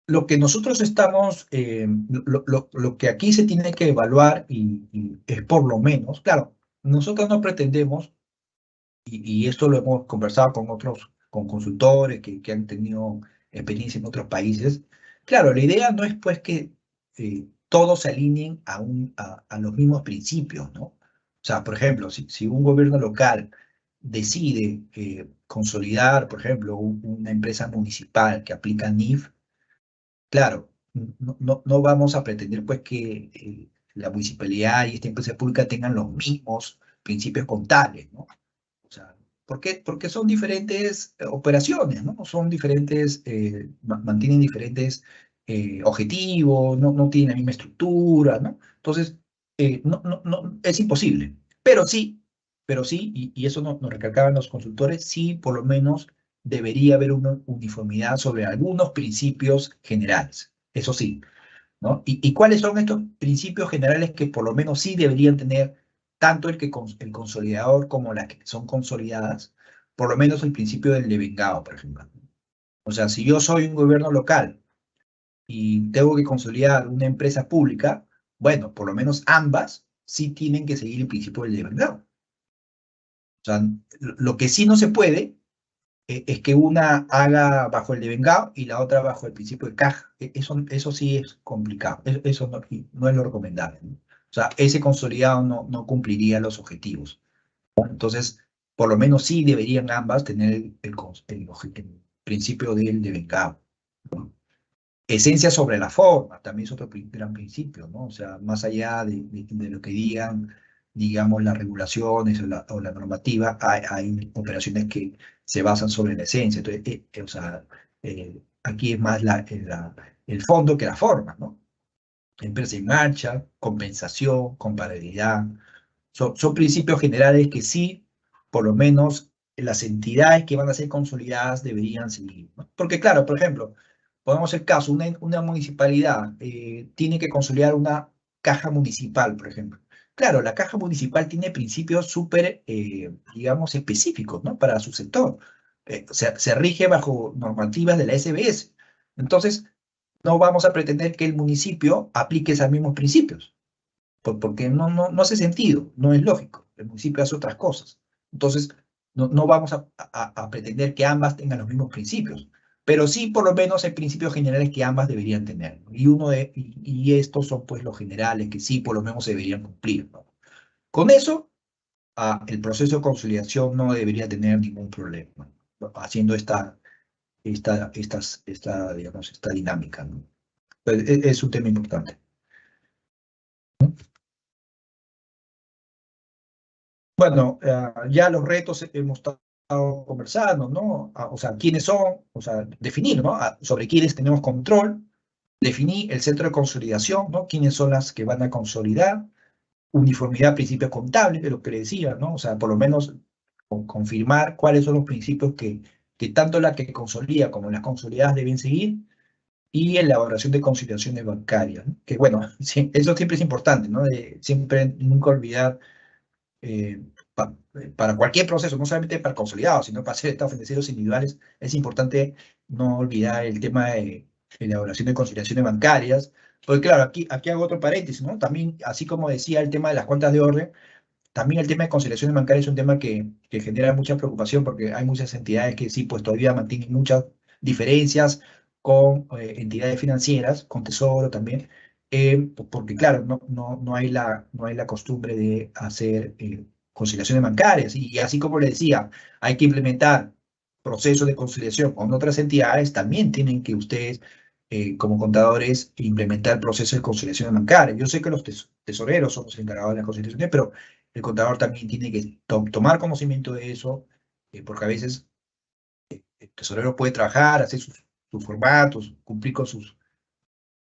lo que nosotros estamos, lo que aquí se tiene que evaluar y es por lo menos, claro, nosotros no pretendemos, y esto lo hemos conversado con consultores que han tenido experiencia en otros países. Claro, la idea no es pues que todos se alineen a los mismos principios, ¿no? O sea, por ejemplo, si un gobierno local decide consolidar, por ejemplo, una empresa municipal que aplica NIF, claro, no vamos a pretender pues que la municipalidad y esta empresa pública tengan los mismos principios contables, ¿no? O sea, ¿por qué? Porque son diferentes operaciones, ¿no? Son diferentes, mantienen diferentes objetivos, no tienen la misma estructura, ¿no? Entonces, es imposible. Pero sí, y eso nos recalcaban los consultores, sí, por lo menos debería haber una uniformidad sobre algunos principios generales. Eso sí, ¿no? ¿Y cuáles son estos principios generales que por lo menos sí deberían tener tanto el consolidador como las que son consolidadas? Por lo menos el principio del devengado, por ejemplo. O sea, si yo soy un gobierno local y tengo que consolidar una empresa pública, bueno, por lo menos ambas sí tienen que seguir el principio del devengado. O sea, lo que sí no se puede es que una haga bajo el devengado y la otra bajo el principio de caja. Eso sí es complicado. Eso no es lo recomendable, ¿no? O sea, ese consolidado no cumpliría los objetivos. Entonces, por lo menos sí deberían ambas tener el principio del devengado, ¿no? Esencia sobre la forma, también es otro gran principio, ¿no? O sea, más allá de lo que digan, digamos, las regulaciones o la normativa, hay operaciones que se basan sobre la esencia. Entonces, o sea, aquí es más el fondo que la forma, ¿no? Empresa en marcha, compensación, comparabilidad, son principios generales que sí, por lo menos las entidades que van a ser consolidadas deberían seguir, ¿no? Porque claro, por ejemplo, pongamos el caso, una municipalidad tiene que consolidar una caja municipal, por ejemplo. Claro, la caja municipal tiene principios súper, digamos, específicos, ¿no? Para su sector. Se rige bajo normativas de la SBS. Entonces, no vamos a pretender que el municipio aplique esos mismos principios porque no hace sentido, no es lógico. El municipio hace otras cosas. Entonces, no vamos a pretender que ambas tengan los mismos principios, pero sí por lo menos hay principios generales que ambas deberían tener, ¿no? Y estos son pues los generales que sí por lo menos se deberían cumplir, ¿no? Con eso, el proceso de conciliación no debería tener ningún problema, ¿no? Haciendo digamos, esta dinámica, ¿no? Pues, es un tema importante. Bueno, ya los retos hemos estado conversando, ¿no? O sea, quiénes son, o sea, definir, ¿no? Sobre quiénes tenemos control, definir el centro de consolidación, ¿no? Quiénes son las que van a consolidar, uniformidad, principios contables, de lo que le decía, ¿no? O sea, por lo menos confirmar cuáles son los principios que tanto la que consolida como las consolidadas deben seguir, y elaboración de conciliaciones bancarias, ¿no? Que bueno, sí, eso siempre es importante, ¿no? Siempre nunca olvidar eh, para cualquier proceso, no solamente para consolidados, sino para hacer estados financieros individuales, es importante no olvidar el tema de elaboración de conciliaciones bancarias, porque claro, aquí hago otro paréntesis, ¿no? También, así como decía el tema de las cuentas de orden, también el tema de conciliaciones bancarias es un tema que genera mucha preocupación porque hay muchas entidades que sí, pues todavía mantienen muchas diferencias con entidades financieras, con Tesoro también, porque claro, no hay la costumbre de hacer conciliaciones bancarias. Y así como le decía, hay que implementar procesos de conciliación con otras entidades, también tienen que ustedes, como contadores, implementar procesos de conciliación bancaria. Yo sé que los tesoreros son los encargados de las conciliaciones, pero el contador también tiene que tomar conocimiento de eso, porque a veces el tesorero puede trabajar, hacer sus formatos, cumplir con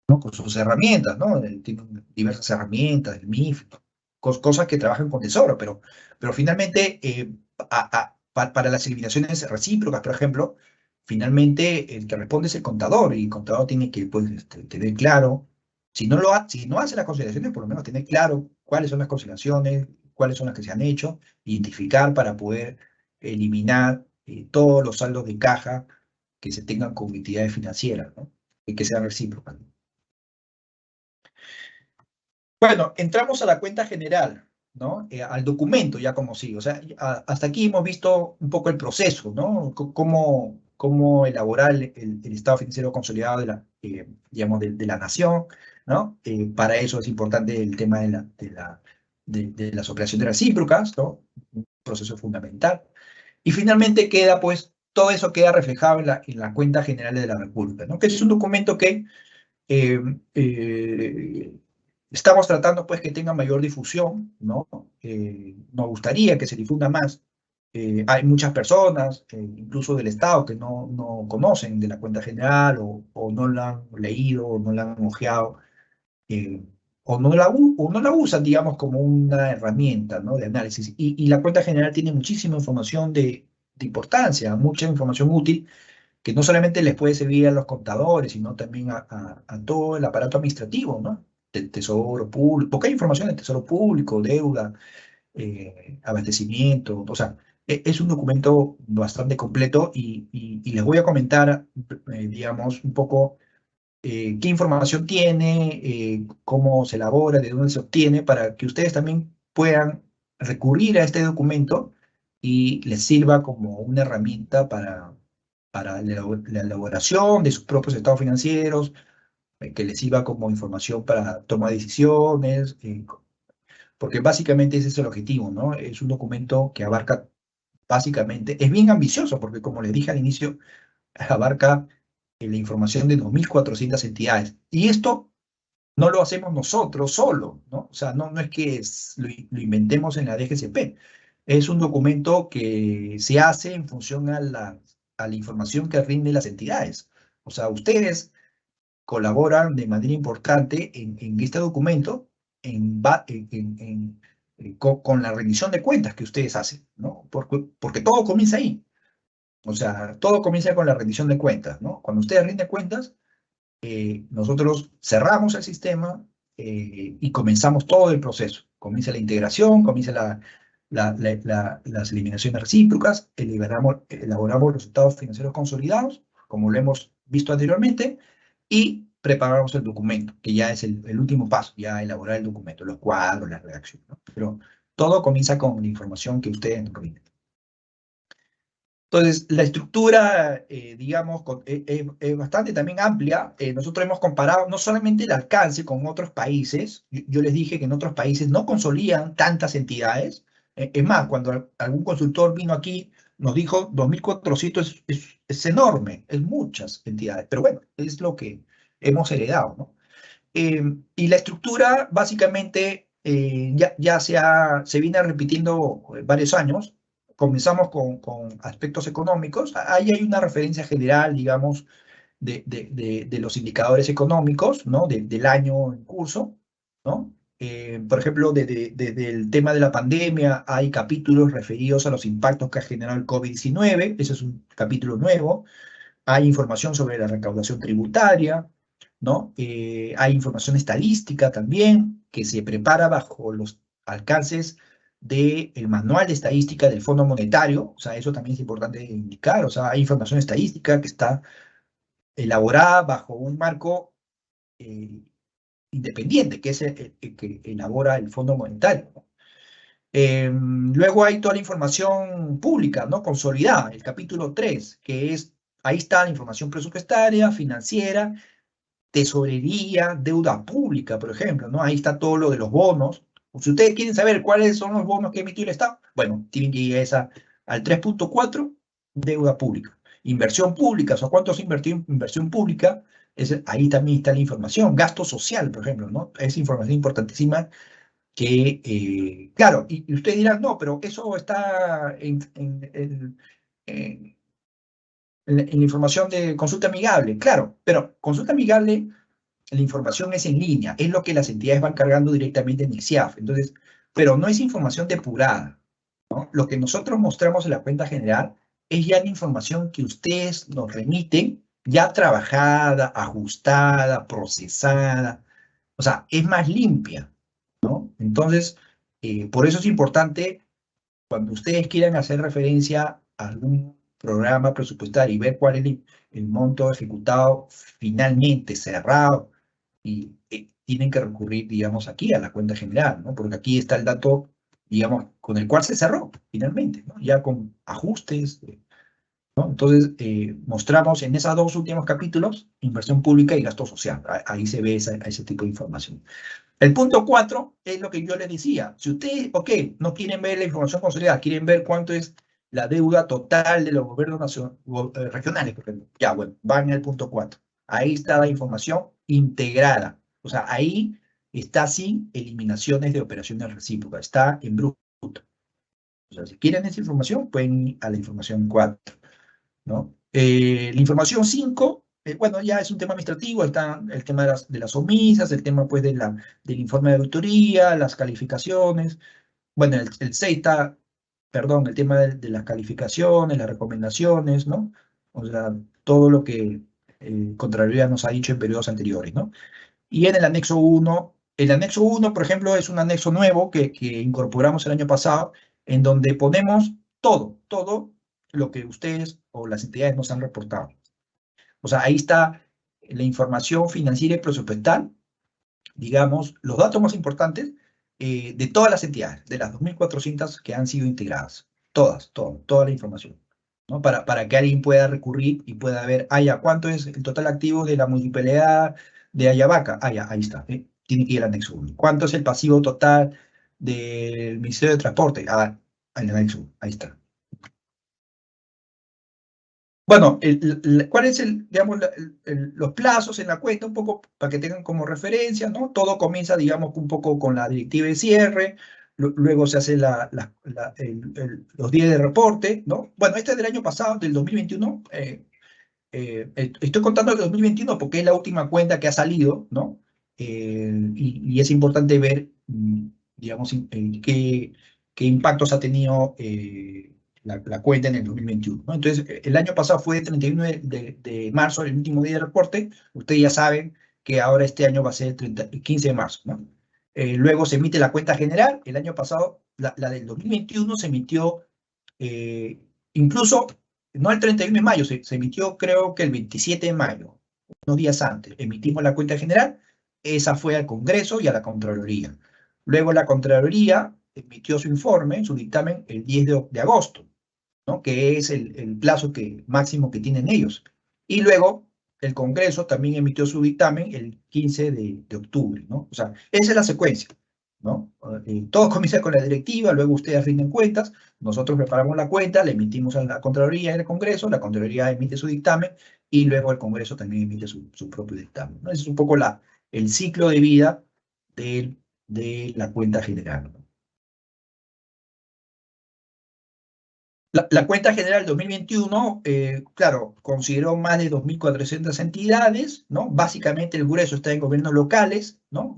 con sus herramientas, ¿no? Tienen diversas herramientas, el MIF, cosas que trabajan con tesoro, pero finalmente, para las eliminaciones recíprocas, por ejemplo, finalmente el que responde es el contador, y el contador tiene que pues, tener claro, si no hace las consideraciones, por lo menos tener claro cuáles son las consideraciones, cuáles son las que se han hecho, identificar para poder eliminar todos los saldos de caja que se tengan con entidades financieras, ¿no? Y que sean recíprocas. Bueno, entramos a la cuenta general, ¿no? Al documento ya como sí. O sea, hasta aquí hemos visto un poco el proceso, ¿no? cómo elaborar el estado financiero consolidado digamos, de la nación, ¿no? Para eso es importante el tema de las operaciones recíprocas, ¿no? Un proceso fundamental. Y finalmente queda, pues, todo eso queda reflejado en la cuenta general de la República, ¿no? Que es un documento que eh, eh, estamos tratando, pues, que tenga mayor difusión, ¿no? Nos gustaría que se difunda más. Hay muchas personas, incluso del Estado, que no conocen de la cuenta general o no la han leído o no la han ojeado, eh, o no la usan, digamos, como una herramienta, ¿no? De análisis. Y la cuenta general tiene muchísima información de importancia, mucha información útil que no solamente les puede servir a los contadores, sino también a todo el aparato administrativo, ¿no? Del tesoro público, porque hay información del tesoro público, deuda, abastecimiento, o sea, es un documento bastante completo y les voy a comentar, digamos, un poco qué información tiene, cómo se elabora, de dónde se obtiene, para que ustedes también puedan recurrir a este documento y les sirva como una herramienta para la elaboración de sus propios estados financieros, que les sirva como información para toma de decisiones, porque básicamente ese es el objetivo, ¿no? Es un documento que abarca básicamente, es bien ambicioso, porque como les dije al inicio, abarca la información de 2.400 entidades. Y esto no lo hacemos nosotros solo, ¿no? O sea, no es que lo inventemos en la DGCP. Es un documento que se hace en función a la información que rinden las entidades. O sea, ustedes colaboran de manera importante en este documento con la rendición de cuentas que ustedes hacen, ¿no? Porque todo comienza ahí. O sea, todo comienza con la rendición de cuentas, ¿no? Cuando ustedes rinden cuentas, nosotros cerramos el sistema y comenzamos todo el proceso. Comienza la integración, comienza las eliminaciones recíprocas, elaboramos los estados financieros consolidados, como lo hemos visto anteriormente, y preparamos el documento, que ya es el último paso, ya elaborar el documento, los cuadros, la redacción, ¿no? Pero todo comienza con la información que ustedes nos rinden. Entonces, la estructura, digamos, es bastante también amplia. Nosotros hemos comparado no solamente el alcance con otros países. Yo les dije que en otros países no consolidan tantas entidades. Es más, cuando algún consultor vino aquí, nos dijo 2.400 es enorme, es muchas entidades. Pero bueno, es lo que hemos heredado, ¿no? Y la estructura, básicamente, ya se viene repitiendo varios años. Comenzamos con aspectos económicos. Ahí hay una referencia general, digamos, de los indicadores económicos, ¿no? Del año en curso, ¿no? Por ejemplo, desde el tema de la pandemia hay capítulos referidos a los impactos que ha generado el COVID-19. Ese es un capítulo nuevo. Hay información sobre la recaudación tributaria, ¿no? Hay información estadística también que se prepara bajo los alcances del manual de estadística del Fondo Monetario. O sea, eso también es importante indicar. O sea, hay información estadística que está elaborada bajo un marco independiente, que es el que elabora el Fondo Monetario, ¿no? Luego hay toda la información pública, ¿no? Consolidada, el capítulo 3, que es, ahí está la información presupuestaria, financiera, tesorería, deuda pública, por ejemplo, ¿no? Ahí está todo lo de los bonos. O si ustedes quieren saber cuáles son los bonos que emitió el Estado, bueno, tienen que ir al 3.4, deuda pública. Inversión pública, o sea, cuánto se invirtió en inversión pública, ahí también está la información. Gasto social, por ejemplo, ¿no? Es información importantísima que, claro, y ustedes dirán, no, pero eso está en la información de consulta amigable. Claro, pero consulta amigable, la información es en línea, es lo que las entidades van cargando directamente en ICIAF. Entonces, pero no es información depurada, ¿no? Lo que nosotros mostramos en la cuenta general es ya la información que ustedes nos remiten, ya trabajada, ajustada, procesada, o sea, es más limpia, ¿no? Entonces, por eso es importante, cuando ustedes quieran hacer referencia a algún programa presupuestario y ver cuál es el monto ejecutado finalmente cerrado, y tienen que recurrir, digamos, aquí a la cuenta general, ¿no? Porque aquí está el dato, digamos, con el cual se cerró finalmente, ¿no? Ya con ajustes, ¿no? Entonces, mostramos en esos dos últimos capítulos inversión pública y gasto social. Ahí se ve ese tipo de información. El punto 4 es lo que yo les decía. Si ustedes, ok, no quieren ver la información consolidada, quieren ver cuánto es la deuda total de los gobiernos regionales, por ejemplo. Ya, bueno, van al punto 4. Ahí está la información integrada. O sea, ahí está sin eliminaciones de operaciones recíprocas. Está en bruto. O sea, si quieren esa información, pueden ir a la información 4, ¿no? La información 5, bueno, ya es un tema administrativo, está el tema de las omisas, el tema pues del informe de auditoría, las calificaciones. Bueno, el 6 está, perdón, el tema de las calificaciones, las recomendaciones, ¿no? O sea, todo lo que Contraloría nos ha dicho en periodos anteriores, ¿no? Y en el anexo 1, por ejemplo, es un anexo nuevo que incorporamos el año pasado, en donde ponemos todo lo que ustedes o las entidades nos han reportado. O sea, ahí está la información financiera y presupuestal, digamos, los datos más importantes de todas las entidades, de las 2.400 que han sido integradas. Toda la información, ¿no? Para que alguien pueda recurrir y pueda ver, ¿cuánto es el total activo de la municipalidad de Ayabaca? Ahí está, tiene que ir al anexo 1. ¿Cuánto es el pasivo total del Ministerio de Transporte? El anexo 1, ahí está. Bueno, ¿cuál es digamos, los plazos en la cuenta? Un poco para que tengan como referencia, ¿no? Todo comienza, digamos, un poco con la directiva de cierre, luego se hace los días de reporte, ¿no? Bueno, este es del año pasado, del 2021. Estoy contando el 2021 porque es la última cuenta que ha salido, ¿no? Y es importante ver, digamos, qué impactos ha tenido la cuenta en el 2021, ¿no? Entonces, el año pasado fue el 31 de marzo, el último día de reporte. Ustedes ya saben que ahora este año va a ser el 15 de marzo, ¿no? Luego se emite la cuenta general. El año pasado, la del 2021 se emitió incluso no el 31 de mayo, se emitió creo que el 27 de mayo, unos días antes, emitimos la cuenta general, esa fue al Congreso y a la Contraloría. Luego la Contraloría emitió su informe, su dictamen, el 10 de agosto, ¿no? Que es el plazo máximo que tienen ellos. Y luego el Congreso también emitió su dictamen el 15 de octubre, ¿no? O sea, esa es la secuencia, ¿no? Todo comienza con la directiva, luego ustedes rinden cuentas, nosotros preparamos la cuenta, la emitimos a la Contraloría y al Congreso, la Contraloría emite su dictamen y luego el Congreso también emite su propio dictamen, ¿no? Ese es un poco el ciclo de vida de la cuenta general, ¿no? La cuenta general 2021, claro, consideró más de 2.400 entidades, ¿no? Básicamente el grueso está en gobiernos locales, ¿no?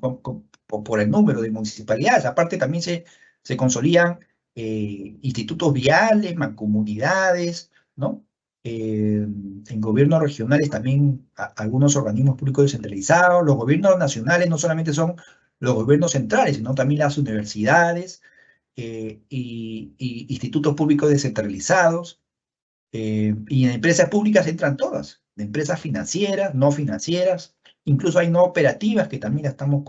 Por el número de municipalidades. Aparte también se consolidan institutos viales, mancomunidades, ¿no? En gobiernos regionales también algunos organismos públicos descentralizados. Los gobiernos nacionales no solamente son los gobiernos centrales, sino también las universidades, y institutos públicos descentralizados, y en empresas públicas entran todas, de empresas financieras, no financieras, incluso hay no operativas que también la estamos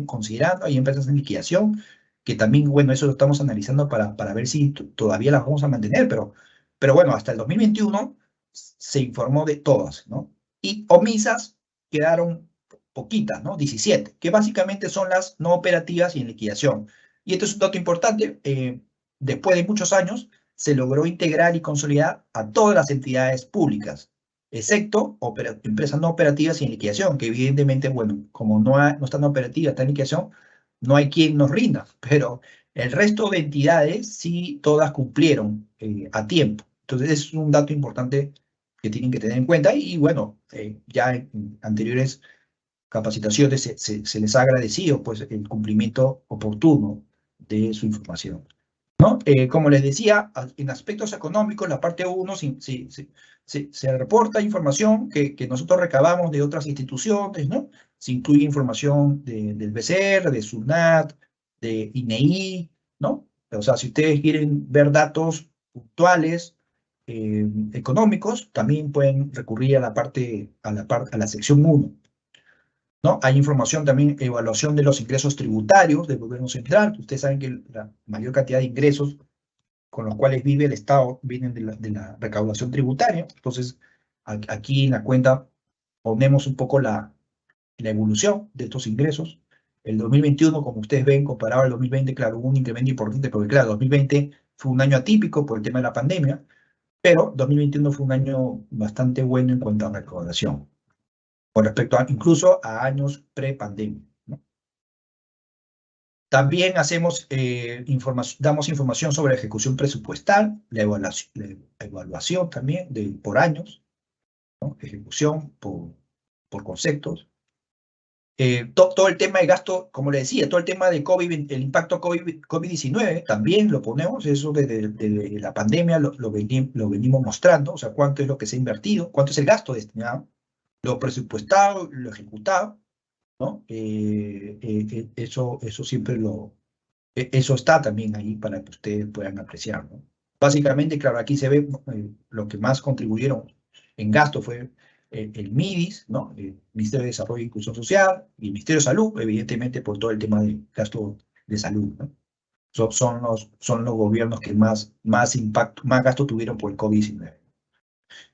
considerando, hay empresas en liquidación, que también, bueno, eso lo estamos analizando para ver si todavía las vamos a mantener, pero bueno, hasta el 2021 se informó de todas, ¿no? Y omisas quedaron poquitas, ¿no? 17, que básicamente son las no operativas y en liquidación. Y esto es un dato importante, después de muchos años se logró integrar y consolidar a todas las entidades públicas, excepto empresas no operativas y en liquidación, que evidentemente, bueno, como no están operativas, están en liquidación, no hay quien nos rinda, pero el resto de entidades sí todas cumplieron a tiempo. Entonces, es un dato importante que tienen que tener en cuenta y bueno, ya en anteriores capacitaciones se les ha agradecido pues, el cumplimiento oportuno de su información, ¿no? Como les decía, en aspectos económicos, la parte 1 se reporta información que nosotros recabamos de otras instituciones, ¿no? Se incluye información del BCR, de SUNAT, de INEI, ¿no? O sea, si ustedes quieren ver datos puntuales económicos, también pueden recurrir a la sección 1. ¿No? Hay información también, evaluación de los ingresos tributarios del gobierno central. Ustedes saben que la mayor cantidad de ingresos con los cuales vive el Estado vienen de la recaudación tributaria. Entonces, aquí en la cuenta ponemos un poco la evolución de estos ingresos. El 2021, como ustedes ven, comparado al 2020, claro, hubo un incremento importante, porque claro, 2020 fue un año atípico por el tema de la pandemia, pero 2021 fue un año bastante bueno en cuanto a recaudación, con respecto a, incluso a años pre-pandemia, ¿no? También damos información sobre la ejecución presupuestal, la evaluación también por años, ¿no? Ejecución por conceptos. Todo el tema de gasto, como le decía, todo el tema de COVID, el impacto COVID-19, también lo ponemos, eso desde la pandemia lo venimos mostrando, o sea, cuánto es lo que se ha invertido, cuánto es el gasto destinado, lo presupuestado, lo ejecutado, ¿no? Eso siempre eso está también ahí para que ustedes puedan apreciar, ¿no? Básicamente, claro, aquí se ve lo que más contribuyeron en gasto fue el MIDIS, ¿no? El Ministerio de Desarrollo e Inclusión Social, y el Ministerio de Salud, evidentemente por todo el tema de gasto de salud, ¿no? Son los gobiernos que más gasto tuvieron por el COVID-19.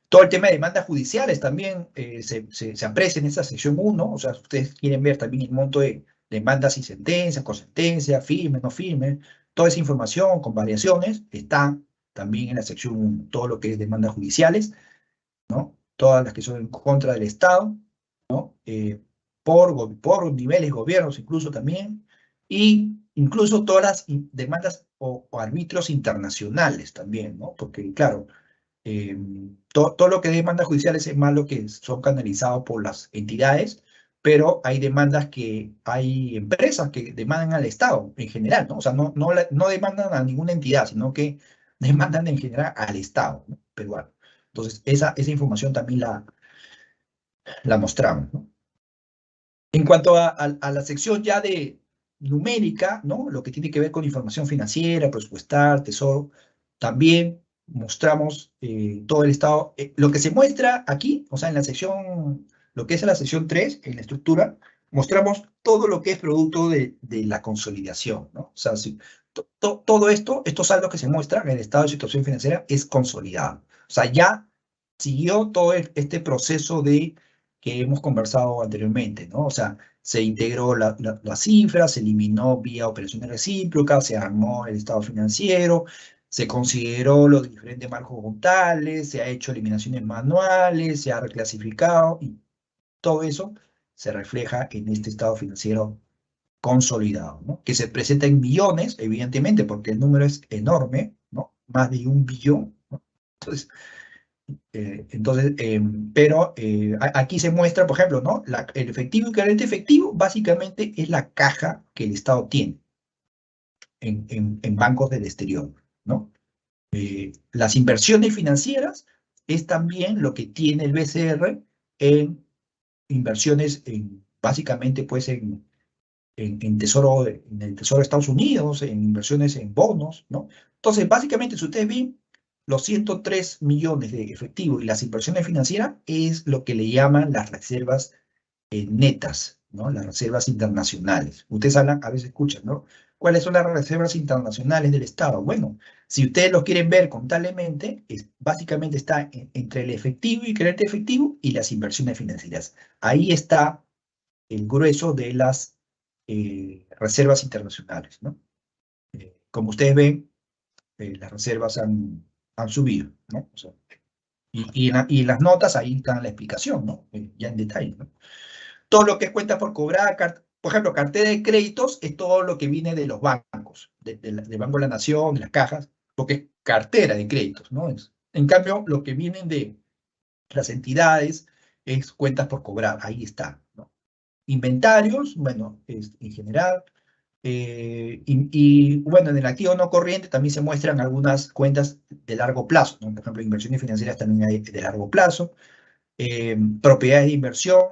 Todo el tema de demandas judiciales también se aprecia en esta sección 1, o sea, ustedes quieren ver también el monto de demandas y sentencias, con sentencia, firme, no firme, toda esa información con variaciones está también en la sección 1, todo lo que es demandas judiciales, ¿no? Todas las que son en contra del Estado, ¿no? Por niveles gobiernos incluso también, y incluso todas las demandas o arbitrios internacionales también, ¿no? Porque, claro, todo lo que es demandas judiciales es más lo que son canalizados por las entidades, pero hay demandas hay empresas que demandan al Estado en general, ¿no? O sea, no demandan a ninguna entidad, sino que demandan en general al Estado, ¿no? Peruano. Entonces, esa información también la mostramos, ¿no? En cuanto a la sección ya de numérica, ¿no? Lo que tiene que ver con información financiera, presupuestal, tesoro, también mostramos todo el estado. Lo que se muestra aquí, o sea, en la sección, lo que es la sección 3, en la estructura, mostramos todo lo que es producto de la consolidación, ¿no? O sea, todo esto, estos saldos que se muestran en el estado de situación financiera es consolidado. O sea, ya siguió todo este proceso que hemos conversado anteriormente, ¿no? O sea, se integró la cifra, se eliminó vía operaciones recíprocas, se armó el estado financiero, se consideró los diferentes marcos contables, se ha hecho eliminaciones manuales, se ha reclasificado, y todo eso se refleja en este estado financiero consolidado, ¿no? Que se presenta en millones, evidentemente, porque el número es enorme, ¿no? Más de 1 billón, ¿no? Pero aquí se muestra, por ejemplo, ¿no? El efectivo y equivalente efectivo básicamente es la caja que el Estado tiene en bancos del exterior, ¿no? Las inversiones financieras es también lo que tiene el BCR en inversiones, básicamente, pues, en el Tesoro de Estados Unidos, en inversiones en bonos, ¿no? Entonces, básicamente, si ustedes ven, los 103 millones de efectivo y las inversiones financieras es lo que le llaman las reservas netas, ¿no? Las reservas internacionales. Ustedes hablan, a veces escuchan, ¿no? ¿Cuáles son las reservas internacionales del Estado? Bueno, si ustedes lo quieren ver contablemente, básicamente está entre el efectivo y equivalente efectivo y las inversiones financieras. Ahí está el grueso de las reservas internacionales, ¿no? Como ustedes ven, las reservas han subido, ¿no? O sea, y en las notas ahí está la explicación, ¿no? Ya en detalle, ¿no? Todo lo que es cuenta por cobrar, por ejemplo, cartera de créditos es todo lo que viene de los bancos, del Banco de la Nación, de las cajas, porque es cartera de créditos, ¿no? En cambio, lo que vienen de las entidades es cuentas por cobrar, ahí está, ¿no? Inventarios, bueno, en general. Bueno, en el activo no corriente también se muestran algunas cuentas de largo plazo, ¿no? Por ejemplo, inversiones financieras también hay de largo plazo. Propiedades de inversión,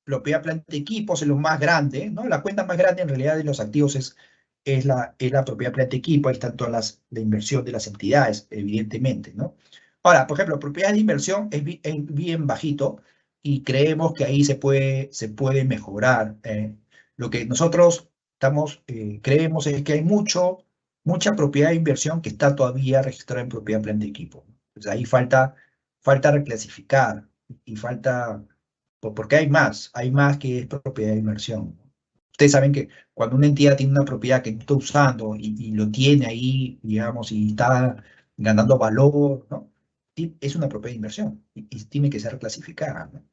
propiedad, planta de equipos es lo más grande, ¿no? La cuenta más grande en realidad de los activos es la propiedad, planta de equipo, ahí están todas de inversión de las entidades, evidentemente, ¿no? Ahora, por ejemplo, propiedad de inversión es bien bajito y creemos que ahí se puede mejorar. Lo que nosotros creemos es que hay mucho mucha propiedad de inversión que está todavía registrada en propiedad planta y equipo. Pues ahí falta reclasificar y falta, porque hay más que es propiedad de inversión. Ustedes saben que cuando una entidad tiene una propiedad que no está usando y lo tiene ahí, digamos, y está ganando valor, ¿no? Es una propiedad de inversión y tiene que ser reclasificada, ¿no?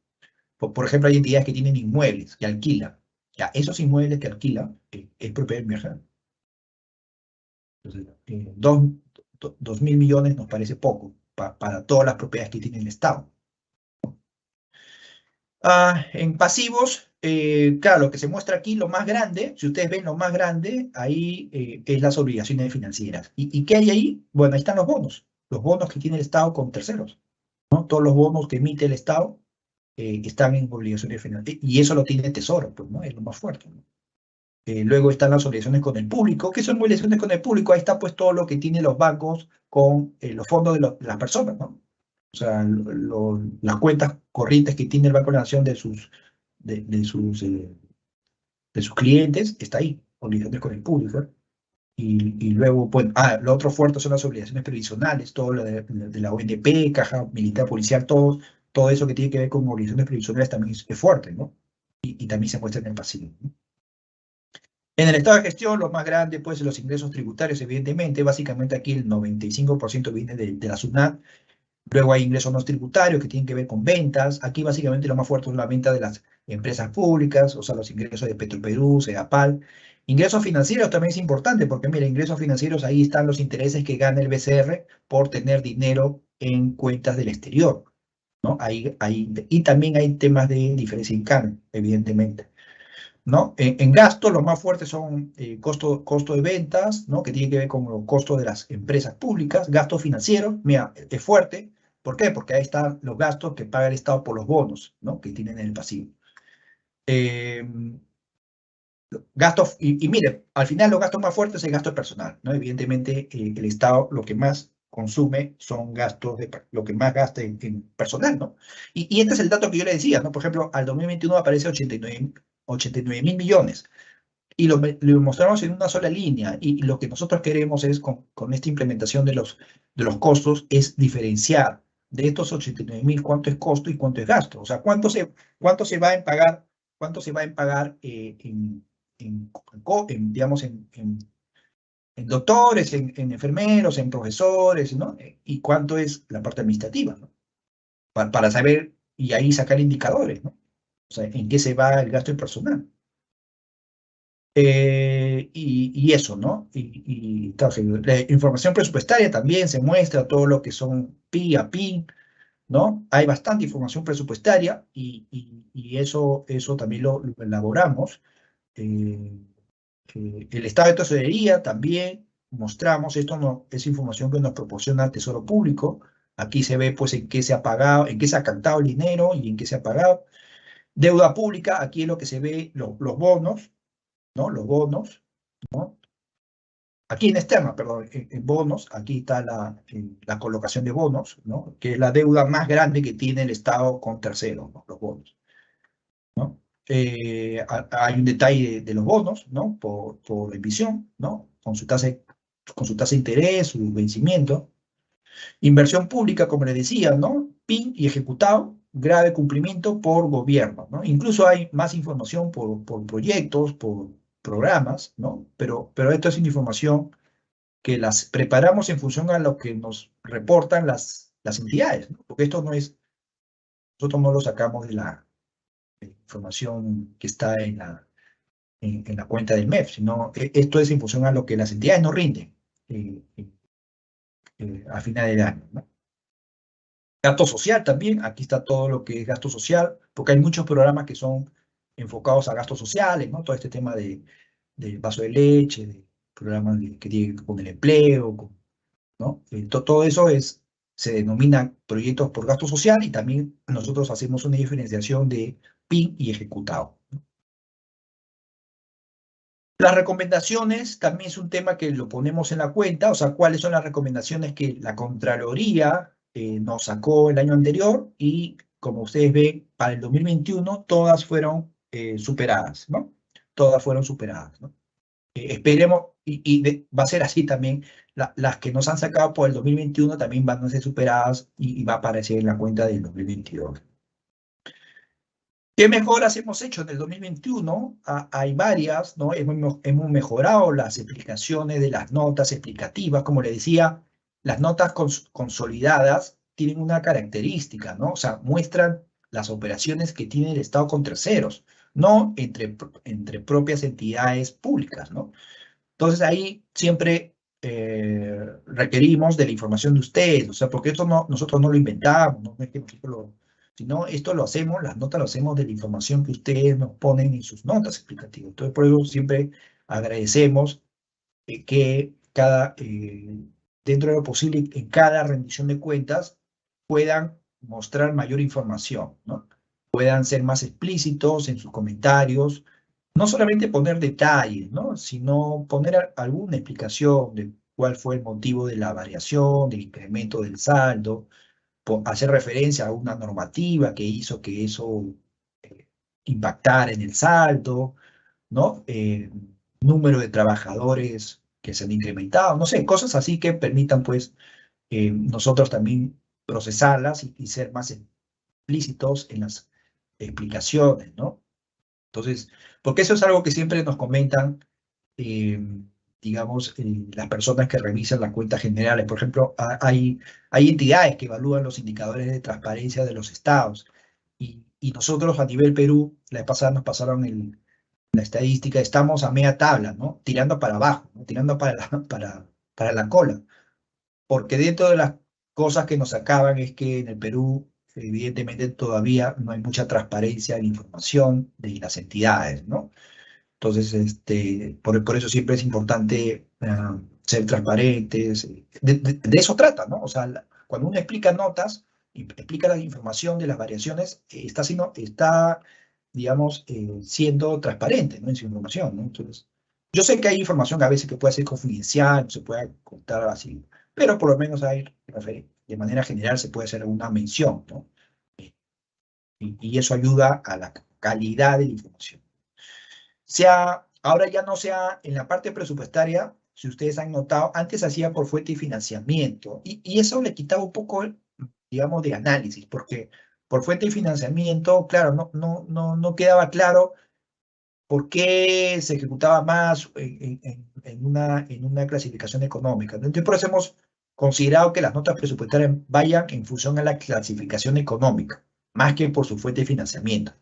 Por ejemplo, hay entidades que tienen inmuebles que alquilan. Ya, esos inmuebles que alquilan es propiedad de inversión. Entonces, 2.000 millones nos parece poco para todas las propiedades que tiene el Estado. En pasivos, claro, lo que se muestra aquí, lo más grande, si ustedes ven lo más grande, ahí es las obligaciones financieras. ¿Y qué hay ahí? Bueno, ahí están los bonos que tiene el Estado con terceros, ¿no? Todos los bonos que emite el Estado están en obligaciones financieras. Y eso lo tiene el Tesoro, pues, ¿no? Es lo más fuerte, ¿no? Luego están las obligaciones con el público. ¿Qué son obligaciones con el público? Ahí está pues todo lo que tienen los bancos con los fondos de las personas, ¿no? O sea, las cuentas corrientes que tiene el Banco de la Nación de sus clientes, está ahí, obligaciones con el público. Y luego, bueno, lo otro fuerte son las obligaciones previsionales, todo lo de la ONP, Caja Militar Policial, todo eso que tiene que ver con obligaciones previsionales también es fuerte, ¿no? Y también se muestra en el pasivo, ¿no? En el estado de gestión, lo más grande, pues, los ingresos tributarios, evidentemente, básicamente aquí el 95% viene de la SUNAT. Luego hay ingresos no tributarios que tienen que ver con ventas. Aquí básicamente lo más fuerte es la venta de las empresas públicas, o sea, los ingresos de Petroperú, Sedapal. Ingresos financieros también es importante porque, mira, ingresos financieros, ahí están los intereses que gana el BCR por tener dinero en cuentas del exterior, ¿no? Y también hay temas de diferencia en cambio, evidentemente, ¿no? En gasto, lo más fuertes son costo de ventas, ¿no? Que tiene que ver con los costos de las empresas públicas, gastos financieros, mira, es fuerte. ¿Por qué? Porque ahí están los gastos que paga el Estado por los bonos, ¿no? Que tienen en el pasivo. Eh, Gastos, y mire, al final los gastos más fuertes es el gasto personal, ¿no? Evidentemente, el Estado lo que más consume son gastos, lo que más gasta en personal, ¿no? Y este es el dato que yo le decía, ¿no? Por ejemplo, al 2021 aparece 89 mil millones y lo mostramos en una sola línea. Y lo que nosotros queremos es, con esta implementación de los costos, es diferenciar de estos 89.000 cuánto es costo y cuánto es gasto. O sea, cuánto se va a pagar, digamos, en doctores, en enfermeros, en profesores, ¿no? Y cuánto es la parte administrativa, ¿no? Para saber y ahí sacar indicadores, ¿no? O sea, en qué se va el gasto en personal. Y eso, ¿no? Claro, la información presupuestaria también se muestra todo lo que son PI a PIN, ¿no? Hay bastante información presupuestaria y eso también lo elaboramos. Eh, el estado de tesorería también mostramos, esto no, es información que nos proporciona el Tesoro Público. Aquí se ve pues en qué se ha pagado, en qué se ha captado el dinero y en qué se ha pagado. Deuda pública, aquí es lo que se ve, los bonos, ¿no? Los bonos, ¿no? Aquí en externa, perdón, en bonos, aquí está la colocación de bonos, ¿no? Que es la deuda más grande que tiene el Estado con terceros, ¿no? Los bonos, ¿no? Hay un detalle de los bonos, ¿no? Por emisión, ¿no? Con su tasa de interés, su vencimiento. Inversión pública, como les decía, ¿no? PIN y ejecutado, grave cumplimiento por gobierno, ¿no? Incluso hay más información por proyectos, por programas, ¿no? Pero esto es una información que las preparamos en función a lo que nos reportan las entidades, ¿no? Porque nosotros no lo sacamos de la información que está en la cuenta del MEF, sino esto es en función a lo que las entidades nos rinden a final del año, ¿no? Gasto social también, aquí está todo lo que es gasto social, porque hay muchos programas que son enfocados a gastos sociales, ¿no? Todo este tema del vaso de leche, de programas que tienen con el empleo, ¿no? Todo eso se denomina proyectos por gasto social y también nosotros hacemos una diferenciación de PIN y ejecutado. Las recomendaciones también es un tema que lo ponemos en la cuenta, o sea, cuáles son las recomendaciones que la Contraloría nos sacó el año anterior y, como ustedes ven, para el 2021 todas fueron superadas, ¿no? Todas fueron superadas, ¿no? esperemos, va a ser así también, las que nos han sacado por el 2021 también van a ser superadas y va a aparecer en la cuenta del 2022. ¿Qué mejoras hemos hecho en el 2021? Hay varias, ¿no? Hemos mejorado las explicaciones de las notas explicativas. Como le decía, las notas consolidadas tienen una característica, ¿no? O sea, muestran las operaciones que tiene el Estado con terceros, no entre propias entidades públicas, ¿no? Entonces ahí siempre requerimos de la información de ustedes, o sea, porque esto nosotros no lo inventamos, no es que nosotros sino esto lo hacemos, las notas lo hacemos de la información que ustedes nos ponen en sus notas explicativas. Entonces, por eso siempre agradecemos que dentro de lo posible, en cada rendición de cuentas, puedan mostrar mayor información, ¿no? Puedan ser más explícitos en sus comentarios, no solamente poner detalles, ¿no? Sino poner alguna explicación de cuál fue el motivo de la variación, del incremento del saldo, hacer referencia a una normativa que hizo que eso eh, impactara en el saldo, ¿no? Número de trabajadores que se han incrementado, no sé, cosas así que permitan, pues, nosotros también procesarlas y ser más explícitos en las explicaciones, ¿no? Entonces, porque eso es algo que siempre nos comentan, eh, digamos, las personas que revisan las cuentas generales. Por ejemplo, hay entidades que evalúan los indicadores de transparencia de los estados y nosotros a nivel Perú, la vez pasada nos pasaron la estadística, estamos a media tabla, ¿no? Tirando para abajo, ¿no? Tirando para la cola, porque dentro de las cosas que nos acaban es que en el Perú, evidentemente, todavía no hay mucha transparencia en información de las entidades, ¿no? Entonces, por eso siempre es importante ser transparentes. De eso trata, ¿no? O sea, cuando uno explica notas, y explica la información de las variaciones, está, digamos, siendo transparente, ¿no? En su información, ¿no? Entonces, yo sé que hay información a veces que puede ser confidencial, no se puede contar así, pero por lo menos de manera general se puede hacer alguna mención, ¿no? Y eso ayuda a la calidad de la información. Ahora ya no sea en la parte presupuestaria, si ustedes han notado, antes hacía por fuente y financiamiento, y eso le quitaba un poco, digamos, de análisis, porque por fuente y financiamiento, claro, no quedaba claro por qué se ejecutaba más en una clasificación económica. Entonces, por eso hemos considerado que las notas presupuestarias vayan en función a la clasificación económica, más que por su fuente de financiamiento,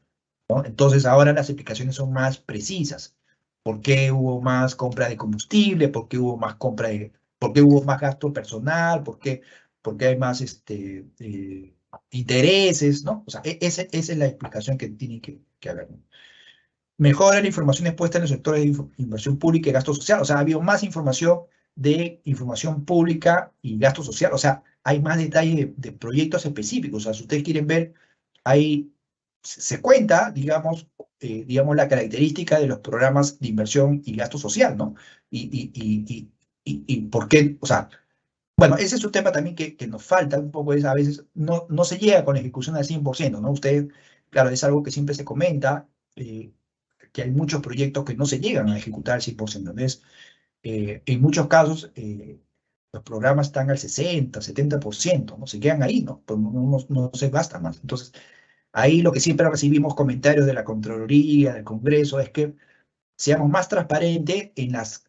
¿no? Entonces ahora las explicaciones son más precisas. ¿Por qué hubo más compra de combustible? ¿Por qué hubo más por qué hubo más gasto personal? ¿Por qué hay más intereses? ¿No? O sea, esa es la explicación que tiene que haber, ¿no? Mejora la información expuesta en los sectores de inversión pública y gasto social. O sea, ha habido más información de información pública y gasto social. O sea, hay más detalles de proyectos específicos. O sea, si ustedes quieren ver, ahí se cuenta, digamos, la característica de los programas de inversión y gasto social, ¿no? Y por qué, o sea, bueno, ese es un tema también que nos falta un poco, a veces no se llega con la ejecución al 100%, ¿no? Usted, claro, es algo que siempre se comenta, que hay muchos proyectos que no se llegan a ejecutar al 100%. Entonces, en muchos casos, los programas están al 60, 70%, ¿no? Se quedan ahí, ¿no? Pues no se gastan más. Entonces, ahí lo que siempre recibimos comentarios de la Contraloría, del Congreso, es que seamos más transparentes en las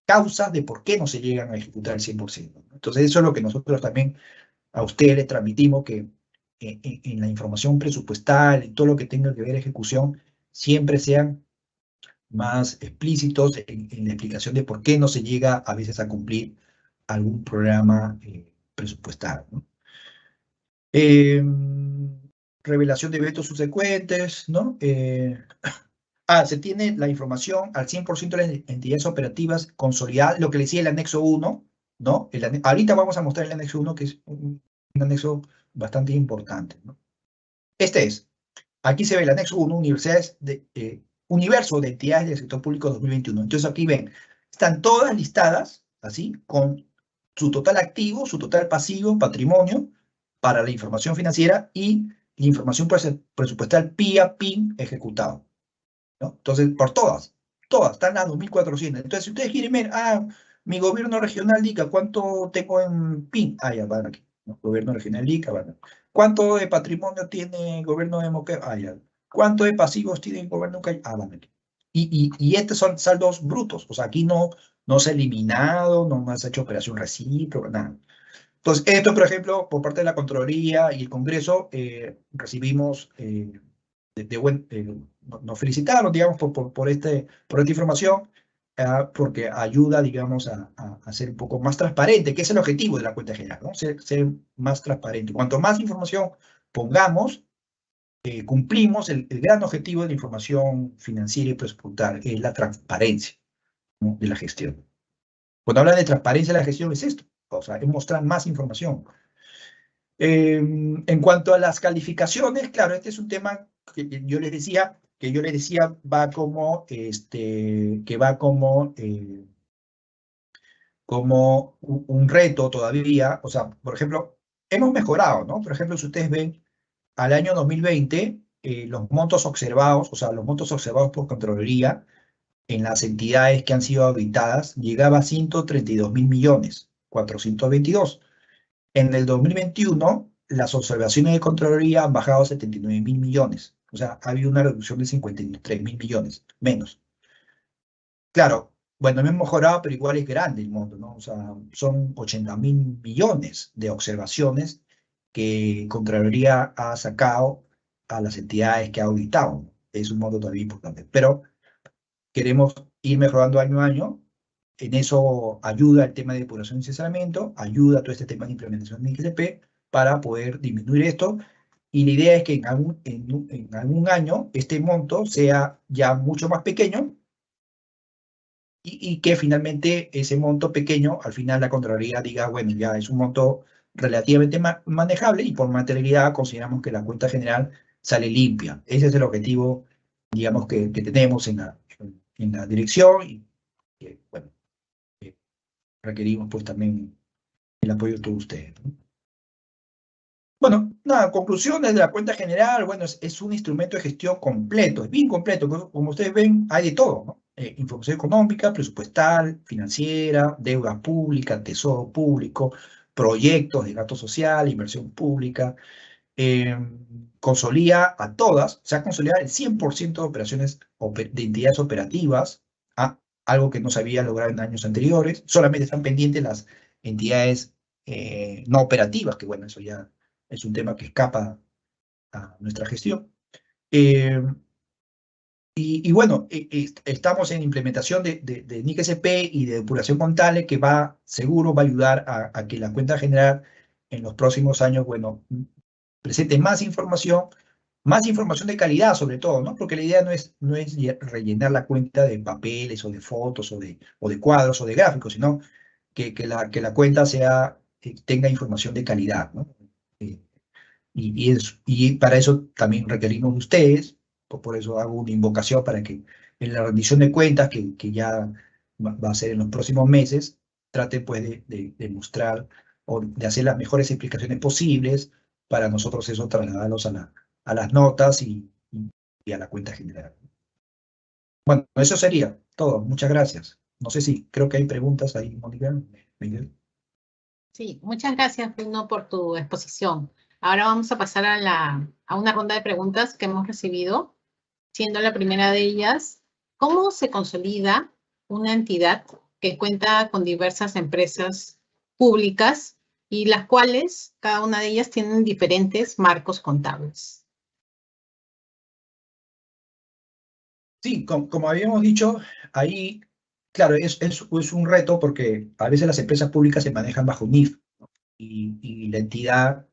causas de por qué no se llegan a ejecutar el 100%, ¿no? Entonces, eso es lo que nosotros también a ustedes les transmitimos, que en la información presupuestal, en todo lo que tenga que ver ejecución, siempre sean más explícitos en la explicación de por qué no se llega a veces a cumplir algún programa presupuestal, ¿no? Revelación de eventos subsecuentes, ¿no? Se tiene la información al 100% de las entidades operativas consolidadas, lo que le decía el anexo 1, ¿no? Ahorita vamos a mostrar el anexo 1, que es un anexo bastante importante, ¿no? Aquí se ve el anexo 1, universo de entidades del sector público 2021. Entonces aquí ven, están todas listadas, así, con su total activo, su total pasivo, patrimonio, para la información financiera y la información presupuestal PIA, PIN ejecutado, ¿no? Entonces, por todas. todas, están las 2.400. Entonces, si ustedes quieren ver, mi gobierno regional de Ica, ¿cuánto tengo en PIN? Ya van aquí, ¿no? Gobierno regional de Ica, van aquí. ¿Cuánto de patrimonio tiene el gobierno de Moquegua? Ya. ¿Cuánto de pasivos tiene el gobierno de Ucayali? Van aquí. Y estos son saldos brutos, o sea, aquí no se ha eliminado, no se ha hecho operación recíproca, nada. Entonces, esto, por ejemplo, por parte de la Contraloría y el Congreso, recibimos nos felicitaron, digamos, por esta información, porque ayuda, digamos, a ser un poco más transparente, que es el objetivo de la cuenta general, ¿no? Ser más transparente. Cuanto más información pongamos, cumplimos el gran objetivo de la información financiera y presupuestaria, que es la transparencia, ¿no? De la gestión. Cuando habla de transparencia de la gestión es esto, o sea, es mostrar más información. En cuanto a las calificaciones, claro, este es un tema que yo les decía, va como, que va como un reto todavía. O sea, por ejemplo, hemos mejorado, ¿no? Por ejemplo, si ustedes ven, al año 2020, los montos observados, o sea, los montos observados por Contraloría en las entidades que han sido auditadas, llegaba a 132.000 millones, 422. En el 2021, las observaciones de Contraloría han bajado a 79.000 millones. O sea, ha habido una reducción de 53.000 millones, menos. Claro, bueno, hemos mejorado, pero igual es grande el monto, ¿no? O sea, son 80.000 millones de observaciones que Contraloría ha sacado a las entidades que ha auditado. Es un monto todavía importante, pero queremos ir mejorando año a año. En eso ayuda el tema de depuración y asesoramiento, ayuda todo este tema de implementación de IGCP para poder disminuir esto. Y la idea es que en algún año este monto sea ya mucho más pequeño y que finalmente ese monto pequeño, al final la Contraloría diga, bueno, ya es un monto relativamente manejable y por materialidad consideramos que la cuenta general sale limpia. Ese es el objetivo, digamos, que tenemos en la dirección y bueno, requerimos pues también el apoyo de todos ustedes, ¿no? Bueno, nada, conclusiones de la cuenta general, bueno, es un instrumento de gestión completo, es bien completo, como ustedes ven, hay de todo, ¿no? Información económica, presupuestal, financiera, deuda pública, tesoro público, proyectos de gasto social, inversión pública, consolida a todas, se ha consolidado el 100% de operaciones de entidades operativas, algo que no se había logrado en años anteriores. Solamente están pendientes las entidades no operativas, que bueno, eso ya es un tema que escapa a nuestra gestión. Y bueno, estamos en implementación de NIC-SP y de depuración contable que seguro va a ayudar a que la cuenta general en los próximos años, bueno, presente más información de calidad sobre todo, ¿no? Porque la idea no es rellenar la cuenta de papeles o de fotos o de cuadros o de gráficos, sino que la cuenta tenga información de calidad, ¿no? Y para eso también requerimos de ustedes, por eso hago una invocación para que en la rendición de cuentas, que ya va a ser en los próximos meses, traten pues de mostrar o de hacer las mejores explicaciones posibles para nosotros eso trasladarlos a las notas y a la cuenta general. Bueno, eso sería todo. Muchas gracias. No sé si creo que hay preguntas ahí, Mónica, Miguel. Sí, muchas gracias, Bruno, por tu exposición. Ahora vamos a pasar a una ronda de preguntas que hemos recibido, siendo la primera de ellas, ¿cómo se consolida una entidad que cuenta con diversas empresas públicas y las cuales, cada una de ellas, tienen diferentes marcos contables? Sí, como habíamos dicho, ahí, claro, es un reto porque a veces las empresas públicas se manejan bajo NIF, ¿no? Y la entidad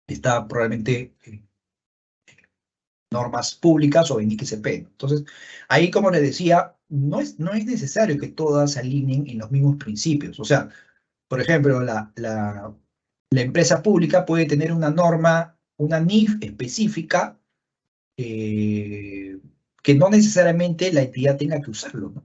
está probablemente en normas públicas o en IGCP, ¿no? Entonces, ahí, como les decía, no es necesario que todas se alineen en los mismos principios. O sea, por ejemplo, la empresa pública puede tener una norma, una NIF específica, que no necesariamente la entidad tenga que usarlo, ¿no?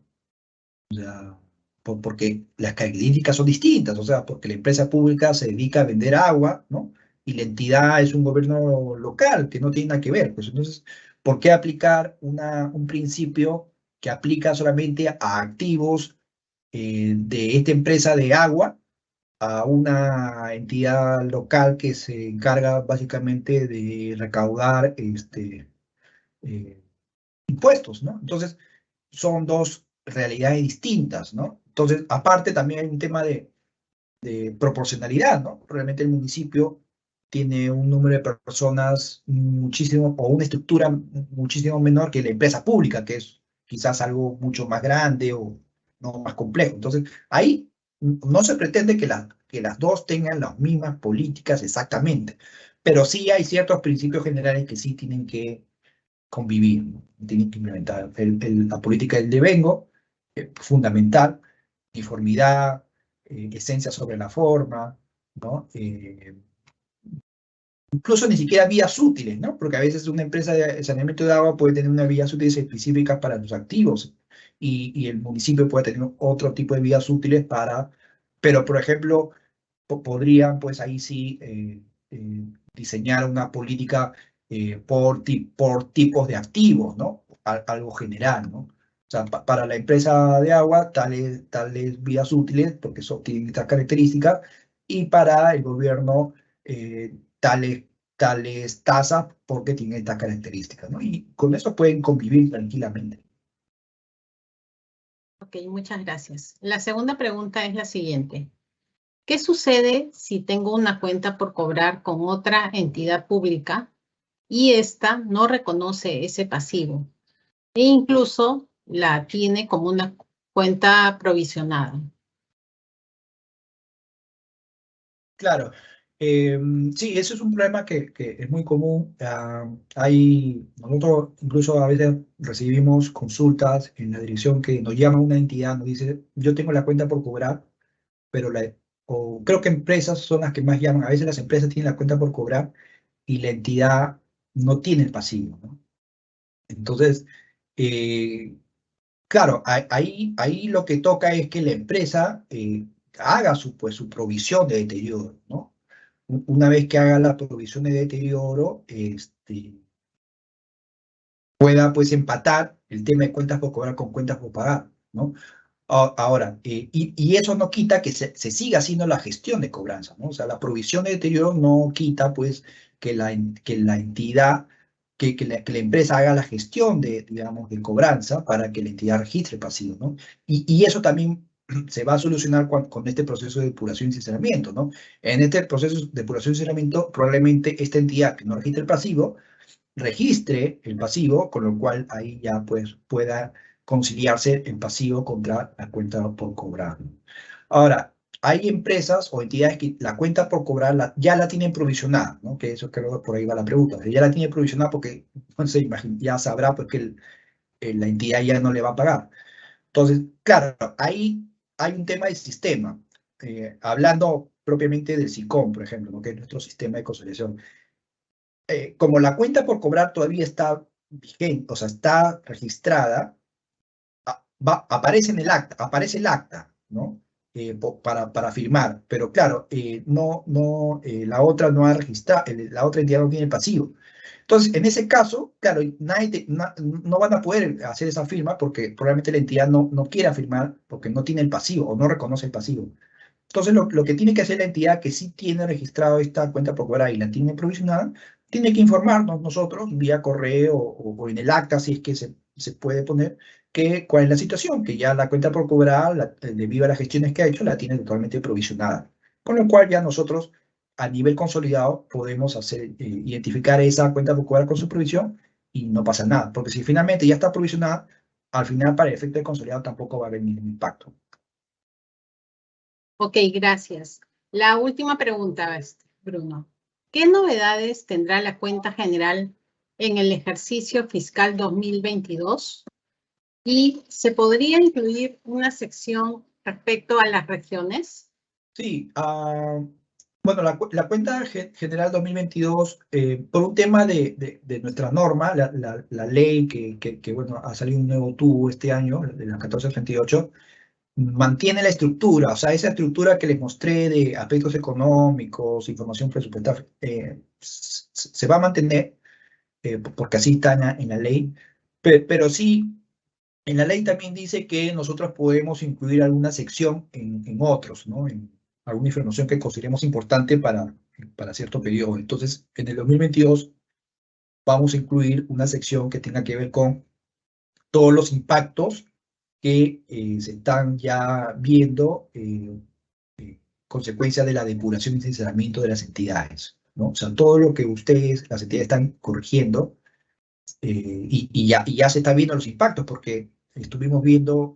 O sea, porque las características son distintas, o sea, porque la empresa pública se dedica a vender agua, ¿no? Y la entidad es un gobierno local que no tiene nada que ver. Pues entonces, ¿por qué aplicar un principio que aplica solamente a activos de esta empresa de agua, a una entidad local que se encarga básicamente de recaudar impuestos, ¿no? Entonces, son dos realidades distintas, ¿no? Entonces, aparte también hay un tema de proporcionalidad, ¿no? Realmente el municipio tiene un número de personas muchísimo, o una estructura muchísimo menor que la empresa pública, que es quizás algo mucho más grande o no más complejo. Entonces, ahí no se pretende que las dos tengan las mismas políticas exactamente, pero sí hay ciertos principios generales que sí tienen que convivir, ¿no? Tienen que implementar la política del devengo, fundamental, uniformidad, esencia sobre la forma, ¿no? Incluso ni siquiera vías útiles, ¿no? Porque a veces una empresa de saneamiento de agua puede tener unas vías útiles específicas para sus activos y el municipio puede tener otro tipo de vías útiles para, pero por ejemplo, podrían pues ahí sí diseñar una política por tipos de activos, ¿no? Algo general, ¿no? O sea, para la empresa de agua, tales vías útiles, porque tienen estas características, y para el gobierno, tales tasas, porque tienen estas características, ¿no? Y con eso pueden convivir tranquilamente. Ok, muchas gracias. La segunda pregunta es la siguiente. ¿Qué sucede si tengo una cuenta por cobrar con otra entidad pública y ésta no reconoce ese pasivo e incluso la tiene como una cuenta provisionada? Claro, sí, eso es un problema que es muy común. Nosotros incluso a veces recibimos consultas en la dirección que nos llama una entidad, nos dice, yo tengo la cuenta por cobrar, pero o creo que empresas son las que más llaman. A veces las empresas tienen la cuenta por cobrar y la entidad no tiene el pasivo, ¿no? Entonces, eh, claro, ahí lo que toca es que la empresa haga su provisión de deterioro, ¿no? Una vez que haga la provisión de deterioro, pueda pues empatar el tema de cuentas por cobrar con cuentas por pagar, ¿no? Ahora, y eso no quita que se siga haciendo la gestión de cobranza, ¿no? O sea, la provisión de deterioro no quita pues que la entidad, que la empresa haga la gestión digamos, de cobranza para que la entidad registre pasivo, ¿no? Y eso también se va a solucionar con este proceso de depuración y sinceramiento, ¿no? En este proceso de depuración y sinceramiento, probablemente esta entidad que no registre el pasivo, registre el pasivo, con lo cual ahí ya pues pueda conciliarse el pasivo contra la cuenta por cobrar. Ahora, hay empresas o entidades que la cuenta por cobrar ya la tienen provisionada, ¿no? Que eso creo que por ahí va la pregunta. Ya la tiene provisionada porque, no sé, ya sabrá pues que la entidad ya no le va a pagar. Entonces, claro, ahí hay un tema de sistema. Hablando propiamente del SICOM, por ejemplo, ¿no? Que es nuestro sistema de conciliación. Como la cuenta por cobrar todavía está vigente, o sea, está registrada, aparece en el acta, aparece el acta, ¿no? Para firmar, pero claro, la otra no ha registrado, la otra entidad no tiene el pasivo. Entonces, en ese caso, claro, no van a poder hacer esa firma porque probablemente la entidad no quiera firmar porque no tiene el pasivo o no reconoce el pasivo. Entonces, lo que tiene que hacer la entidad que sí tiene registrado esta cuenta por cobrar y la tiene provisional, tiene que informarnos nosotros vía correo o en el acta, si es que se puede poner, cuál es la situación, que ya la cuenta por cobrar, debido a las gestiones que ha hecho, la tiene totalmente provisionada. Con lo cual ya nosotros, a nivel consolidado, podemos identificar esa cuenta por cobrar con su provisión y no pasa nada. Porque si finalmente ya está provisionada, al final para el efecto de consolidado tampoco va a haber ningún impacto. Ok, gracias. La última pregunta, Bruno. ¿Qué novedades tendrá la cuenta general en el ejercicio fiscal 2022? ¿Y se podría incluir una sección respecto a las regiones? Sí, bueno, la cuenta general 2022, por un tema de nuestra norma, la ley bueno, ha salido un nuevo tubo este año, de la 1438, mantiene la estructura, o sea, esa estructura que les mostré de aspectos económicos, información presupuestal, se va a mantener, porque así está en la ley, pero sí En la ley también dice que nosotros podemos incluir alguna sección en otros, ¿no? En alguna información que consideremos importante para cierto periodo. Entonces, en el 2022 vamos a incluir una sección que tenga que ver con todos los impactos que se están ya viendo consecuencia de la depuración y sinceramiento de las entidades, ¿no? O sea, todo lo que ustedes, las entidades, están corrigiendo y ya se está viendo los impactos, porque estuvimos viendo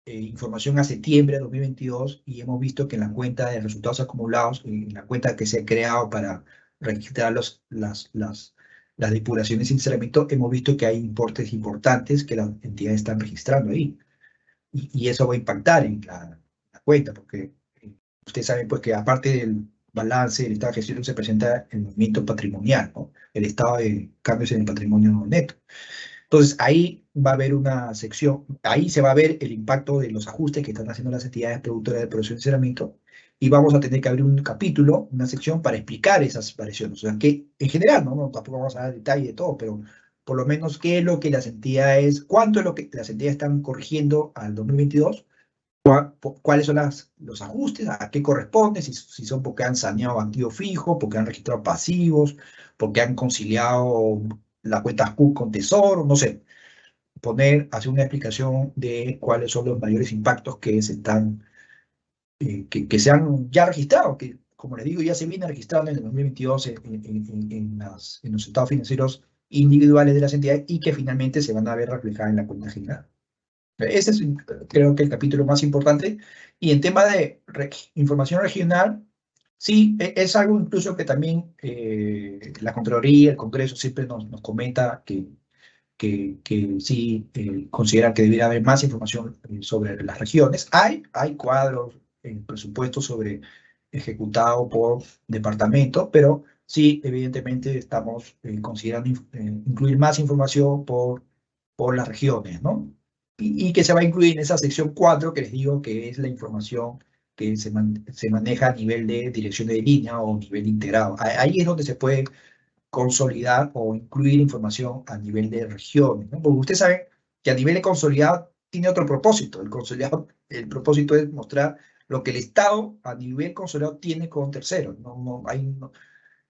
información a septiembre de 2022 y hemos visto que en la cuenta de resultados acumulados, en la cuenta que se ha creado para registrar las depuraciones y sinceramiento, hemos visto que hay importes importantes que las entidades están registrando ahí. Y eso va a impactar en la cuenta, porque ustedes saben pues que aparte del balance del estado de gestión se presenta el movimiento patrimonial, ¿no? El estado de cambios en el patrimonio neto. Entonces, ahí va a haber una sección, ahí se va a ver el impacto de los ajustes que están haciendo las entidades productoras de producción y saneamiento, y vamos a tener que abrir un capítulo, una sección para explicar esas variaciones. O sea, que en general, ¿no? Tampoco vamos a dar detalle de todo, pero por lo menos qué es lo que las entidades, cuánto es lo que las entidades están corrigiendo al 2022, cuáles son los ajustes, a qué corresponde, si son porque han saneado activos fijos, porque han registrado pasivos, porque han conciliado la cuenta Q con Tesoro, no sé, hacer una explicación de cuáles son los mayores impactos que que se han ya registrado, que como les digo, ya se viene registrando en el 2022 en los estados financieros individuales de las entidades y que finalmente se van a ver reflejadas en la cuenta general. Ese es, creo que, el capítulo más importante. Y en tema de información regional, sí, es algo incluso que también la Contraloría, el Congreso siempre nos comenta que sí consideran que debería haber más información sobre las regiones. Hay cuadros en presupuesto sobre ejecutado por departamento, pero sí, evidentemente estamos considerando incluir más información por las regiones, ¿no? Y que se va a incluir en esa sección 4 que les digo que es la información que se maneja a nivel de dirección de línea o nivel integrado. Ahí es donde se puede consolidar o incluir información a nivel de regiones, ¿no? Porque usted sabe que a nivel de consolidado tiene otro propósito. El consolidado, el propósito es mostrar lo que el Estado a nivel consolidado tiene con terceros.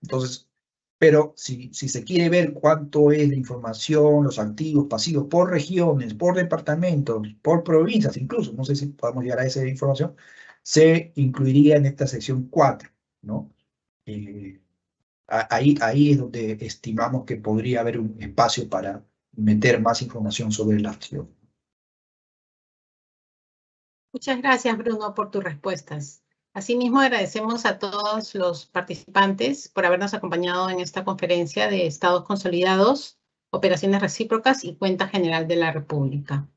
Entonces, pero si se quiere ver cuánto es la información, los activos, pasivos, por regiones, por departamentos, por provincias, incluso, no sé si podemos llegar a esa información, se incluiría en esta sección 4, ¿no? Ahí es donde estimamos que podría haber un espacio para meter más información sobre la acción. Muchas gracias, Bruno, por tus respuestas. Asimismo, agradecemos a todos los participantes por habernos acompañado en esta conferencia de estados consolidados, operaciones recíprocas y cuenta general de la República.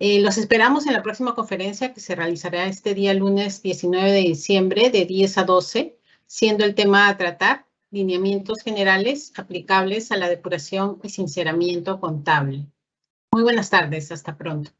Los esperamos en la próxima conferencia que se realizará este día lunes 19 de diciembre de 10 a 12, siendo el tema a tratar lineamientos generales aplicables a la depuración y sinceramiento contable. Muy buenas tardes, hasta pronto.